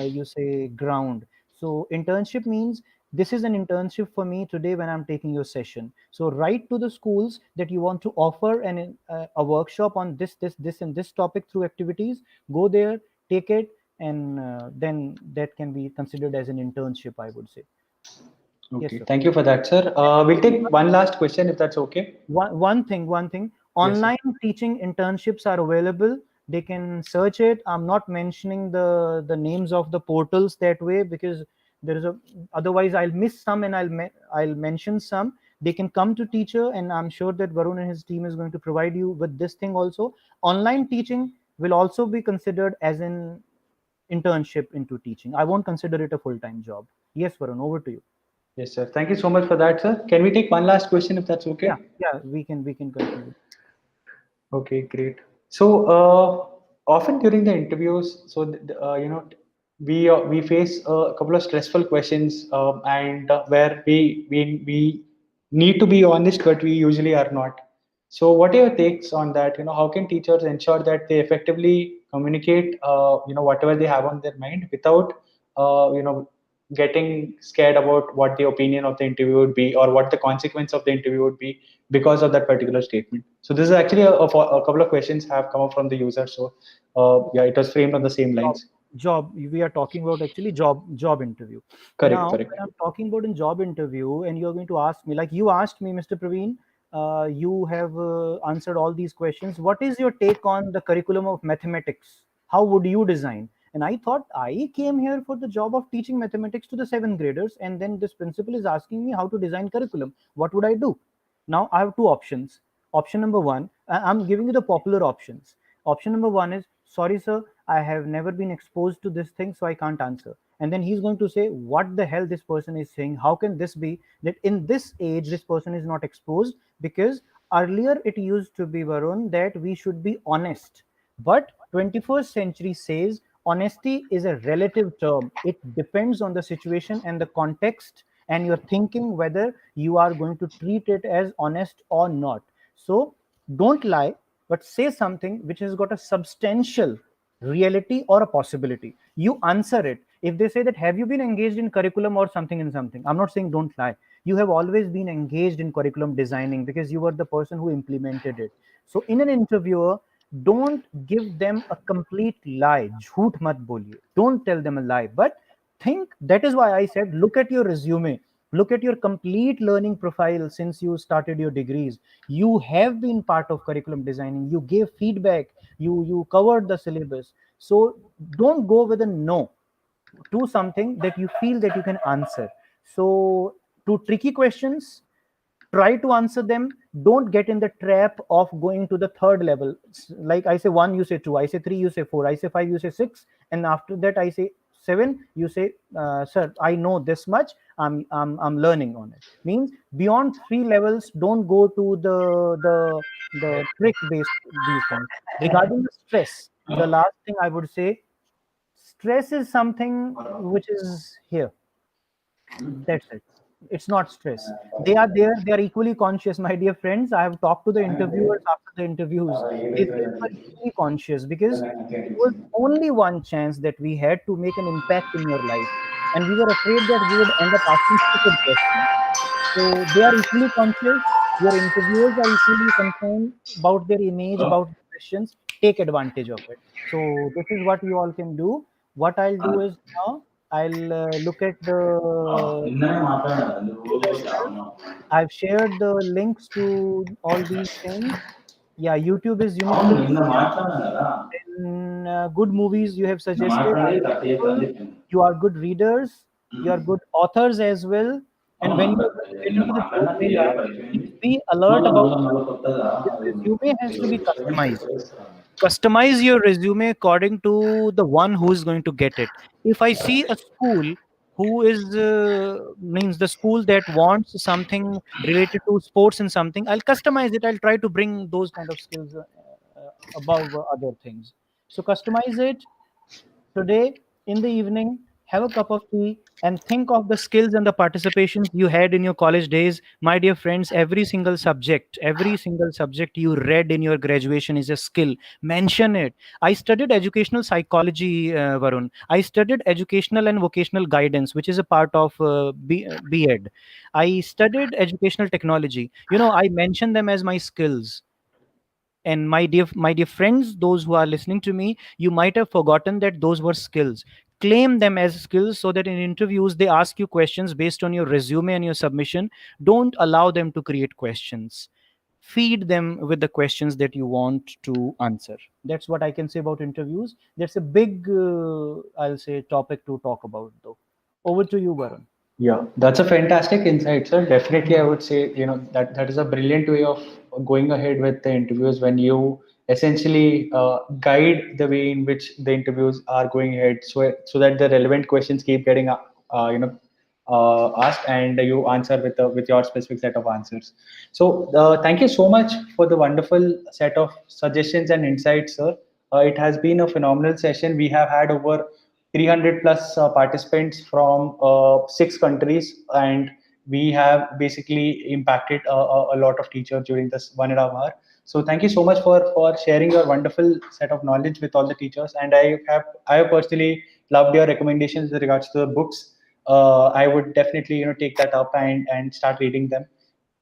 you say ground. So internship means this is an internship for me today when I'm taking your session. So write to the schools that you want to offer a workshop on this and this topic through activities. Go there, take it, and then that can be considered as an internship, I would say. Yes, Okay, sir. thank you for that, sir. We'll take one last question if that's okay. One thing, Yes, sir. online teaching internships are available. They can search it. I'm not mentioning the names of the portals that way, because there is a, otherwise I'll miss some, and I'll mention some. They can come to Teacherr, and I'm sure that Varun and his team is going to provide you with this thing also. Online teaching will also be considered as an internship into teaching. I won't consider it a full-time job. Yes, Varun, over to you. Yes, sir. Thank you so much for that, sir. Can we take one last question if that's Yeah, okay? yeah, we can continue. Okay, great. So often during the interviews, so we face a couple of stressful questions, and where we need to be honest, but we usually are not. So what are your takes on that? How can teachers ensure that they effectively communicate, whatever they have on their mind without, getting scared about what the opinion of the interview would be or what the consequence of the interview would be because of that particular statement. So this is actually a couple of questions have come up from the user. So yeah, it was framed on the same job lines. job we are talking about actually job interview. Correct, Now correct. when I'm talking about in job interview, and you're going to ask me, like you asked me, Mr. Praveen, you have answered all these questions. What is your take on the curriculum of mathematics? How would you design? And I thought, I came here for the job of teaching mathematics to the seventh graders, and then this principal is asking me how to design curriculum. What would I do? Now I have two options. Option number one, I'm giving you the popular options. Option number one is, sorry sir, I have never been exposed to this thing, so I can't answer. And then he's going to say, what the hell this person is saying? How can this be that in this age this person is not exposed? Because earlier it used to be, Varun, that we should be honest. But 21st century says honesty is a relative term. It depends on the situation and the context, and you're thinking whether you are going to treat it as honest or not. So don't lie, but say something which has got a substantial reality or a possibility. You answer it. If they say that, have you been engaged in curriculum or something in something, I'm not saying don't lie. You have always been engaged in curriculum designing because you were the person who implemented it. So in an interviewer, don't give them a complete lie. Jhoot mat boliye. Don't tell them a lie, but think. That is why I said, look at your resume, look at your complete learning profile. Since you started your degrees, you have been part of curriculum designing, you gave feedback, you covered the syllabus. So don't go with a no to something that you feel that you can answer. So to tricky questions, try to answer them. Don't get in the trap of going to the third level. Like I say one, you say two, I say three, you say four, I say five, you say six, and after that I say seven, you say, sir, I know this much, I'm learning on it. Means beyond three levels, don't go to the trick based these things. Regarding the stress, the last thing I would say, stress is something which is here. That's it. It's not stress. They are there. They are equally conscious, my dear friends. I have talked to the interviewers after the interviews. They say we were equally conscious because it was only one chance that we had to make an impact in your life, and we were afraid that we would end up asking stupid questions. So they are equally conscious. Your interviewers are equally concerned about their image, about the questions. Take advantage of it. So this is what you all can do. What I'll do is now I'll look at the itself. I've shared the links to all these things. Yeah, YouTube is uniquely good movies you have suggested. Beautiful. You are good readers. You are good authors as well. And when you're going to get into the job, Mela, please be alert about your resume has to be customized. Customize your resume according to the one who is going to get it. If I see a school who is means the school that wants something related to sports and something, I'll customize it. I'll try to bring those kind of skills above other things. So customize it today in the evening, have a cup of tea and think of the skills and the participations you had in your college days. My dear friends, every single subject you read in your graduation is a skill. Mention it. I studied educational psychology, Varun. I studied educational and vocational guidance, which is a part of B.Ed. I studied educational technology. I mention them as my skills. And my dear friends, those who are listening to me, you might have forgotten that those were skills. Claim them as skills so that in interviews they ask you questions based on your resume and your submission. Don't allow them to create questions. Feed them with the questions that you want to answer. That's what I can say about interviews. That's a big I'll say topic to talk about, though. Over to you, Varun. Yeah, that's a fantastic insight, sir. Definitely, I would say, that is a brilliant way of going ahead with the interviews when you essentially guide the way in which the interviews are going ahead, so that the relevant questions keep getting asked, and you answer with your specific set of answers. So, thank you so much for the wonderful set of suggestions and insights, sir. It has been a phenomenal session. We have had over 300 plus participants from 6 countries, and we have basically impacted a lot of teachers during this 1.5 hour. So thank you so much for sharing your wonderful set of knowledge with all the teachers. And I have personally loved your recommendations with regards to the books. I would definitely take that up and start reading them.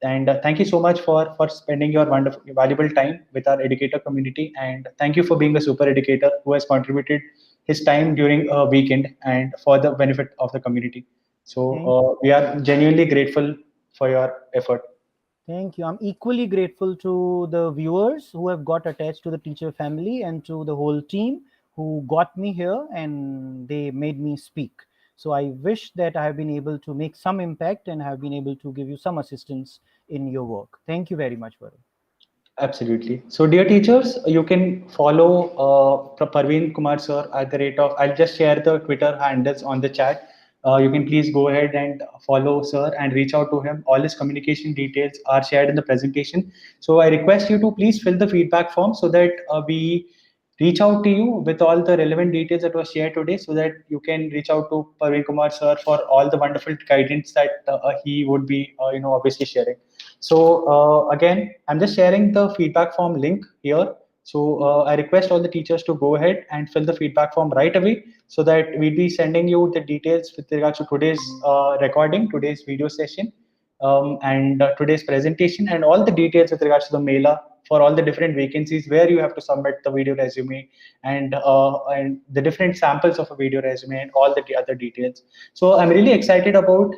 And thank you so much for spending your wonderful valuable time with our educator community. And thank you for being a super educator who has contributed his time during a weekend and for the benefit of the community. So Thank we are genuinely grateful for your effort. Thank you. I'm equally grateful to the viewers who have got attached to the teacher family and to the whole team who got me here and they made me speak. So I wish that I have been able to make some impact and have been able to give you some assistance in your work. Thank you very much, Varun. Absolutely. So, dear teachers, you can follow Parveen Kumar sir at the rate of. I'll just share the Twitter handles on the chat. You can please go ahead and follow sir and reach out to him. All his communication details are shared in the presentation. So, I request you to please fill the feedback form so that we reach out to you with all the relevant details that were shared today, so that you can reach out to Parveen Kumar sir for all the wonderful guidance that he would be, obviously sharing. So again, I'm just sharing the feedback form link here. So I request all the teachers to go ahead and fill the feedback form right away, so that we'll be sending you the details with regards to today's recording, today's video session, and today's presentation, and all the details with regards to the Mela for all the different vacancies where you have to submit the video resume, and the different samples of a video resume, and all the other details. So I'm really excited about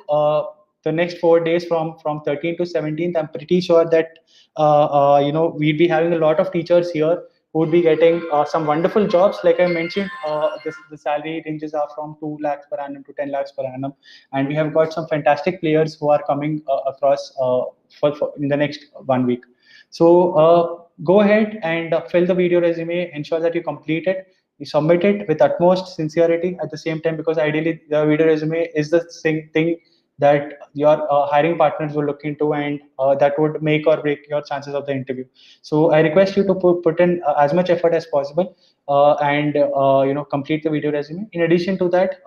the next 4 days from 13th to 17th. I'm pretty sure that we'll be having a lot of teachers here who would be getting some wonderful jobs. Like I mentioned, the salary ranges are from 2 lakhs per annum to 10 lakhs per annum, and we have got some fantastic players who are coming across for in the next 1 week. So go ahead and fill the video resume. Ensure that you complete it. You submit it with utmost sincerity at the same time, because ideally the video resume is the same thing that your hiring partners will look into, and that would make or break your chances of the interview. So I request you to put in as much effort as possible, and complete the video resume. In addition to that,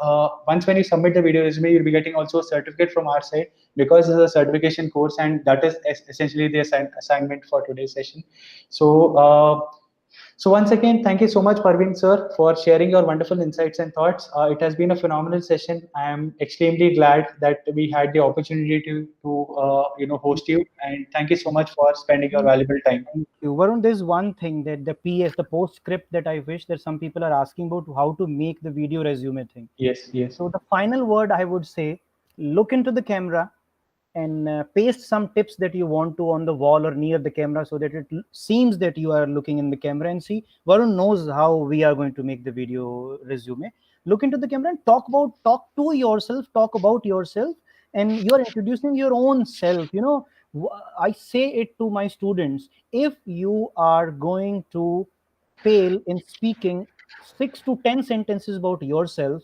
once when you submit the video resume, you'll be getting also a certificate from our side, because it's a certification course, and that is essentially the assignment for today's session. So once again, thank you so much, Parveen sir, for sharing your wonderful insights and thoughts. It has been a phenomenal session. I am extremely glad that we had the opportunity to host you, and thank you so much for spending your valuable time. Thank you. Varun, there's one thing that the PS, the postscript that I wish that some people are asking about how to make the video resume thing. Yes, yes. So the final word I would say, look into the camera and paste some tips that you want to on the wall or near the camera, so that it seems that you are looking in the camera, and see Varun knows how we are going to make the video resume. Look into the camera and talk to yourself, talk about yourself, and you are introducing your own self. I say it to my students: if you are going to fail in speaking 6 to 10 sentences about yourself,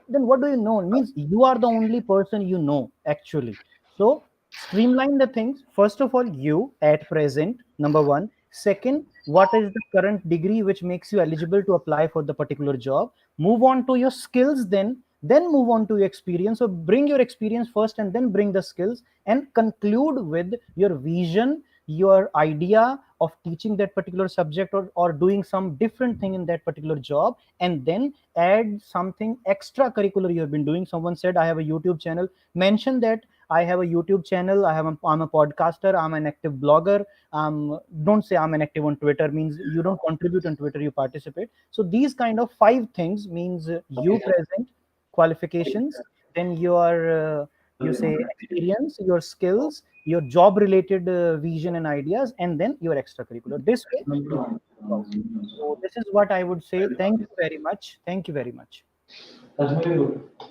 then what do you know? It means you are the only person you know, actually. So streamline the things. First of all, you at present, number one. Second, what is the current degree which makes you eligible to apply for the particular job? Move on to your skills, then move on to your experience. So bring your experience first and then bring the skills, and conclude with your vision, your idea of teaching that particular subject, or doing some different thing in that particular job, and then add something extracurricular you have been doing. Someone said I have a YouTube channel. Mention that I have a YouTube channel. I'm a podcaster. I'm an active blogger. Don't say I'm an active on Twitter. Means you don't contribute on Twitter. You participate. So these kind of 5 things means you present, qualifications, then your you say experience, your skills, your job related vision and ideas, and then your extracurricular. This way you can move out. So this is what I would say. Thank you very much. Thank you very much.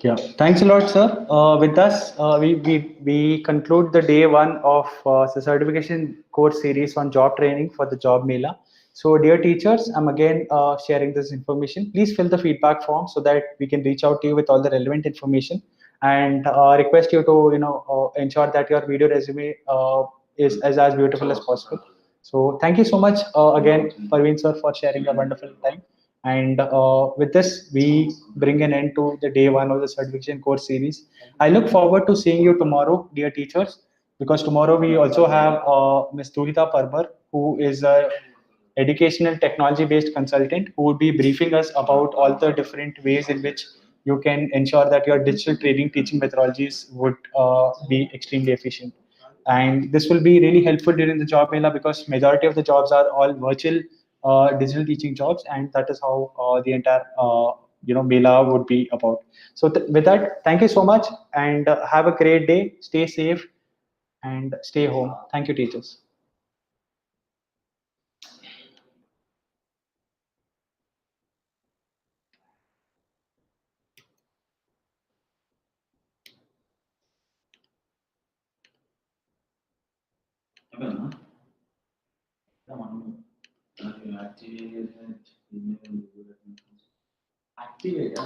Yeah, thanks a lot, sir. With us, we conclude the day one of the certification course series on job training for the job Mela. So, dear teachers, I'm again sharing this information. Please fill the feedback form so that we can reach out to you with all the relevant information, and request you to ensure that your video resume is as beautiful as possible. So, thank you so much again, Parveen sir, for sharing a wonderful time. And with this, we bring an end to the day one of the certification course series. I look forward to seeing you tomorrow, dear teachers, because tomorrow we also have Ms. Tuhita Parmar, who is a educational technology based consultant who would be briefing us about all the different ways in which you can ensure that your digital training teaching methodologies would be extremely efficient. And this will be really helpful during the job mela, because majority of the jobs are all virtual digital teaching jobs, and that is how the entire mela would be about. So with that, thank you so much, and have a great day. Stay safe and stay home. Thank you, teachers. activate.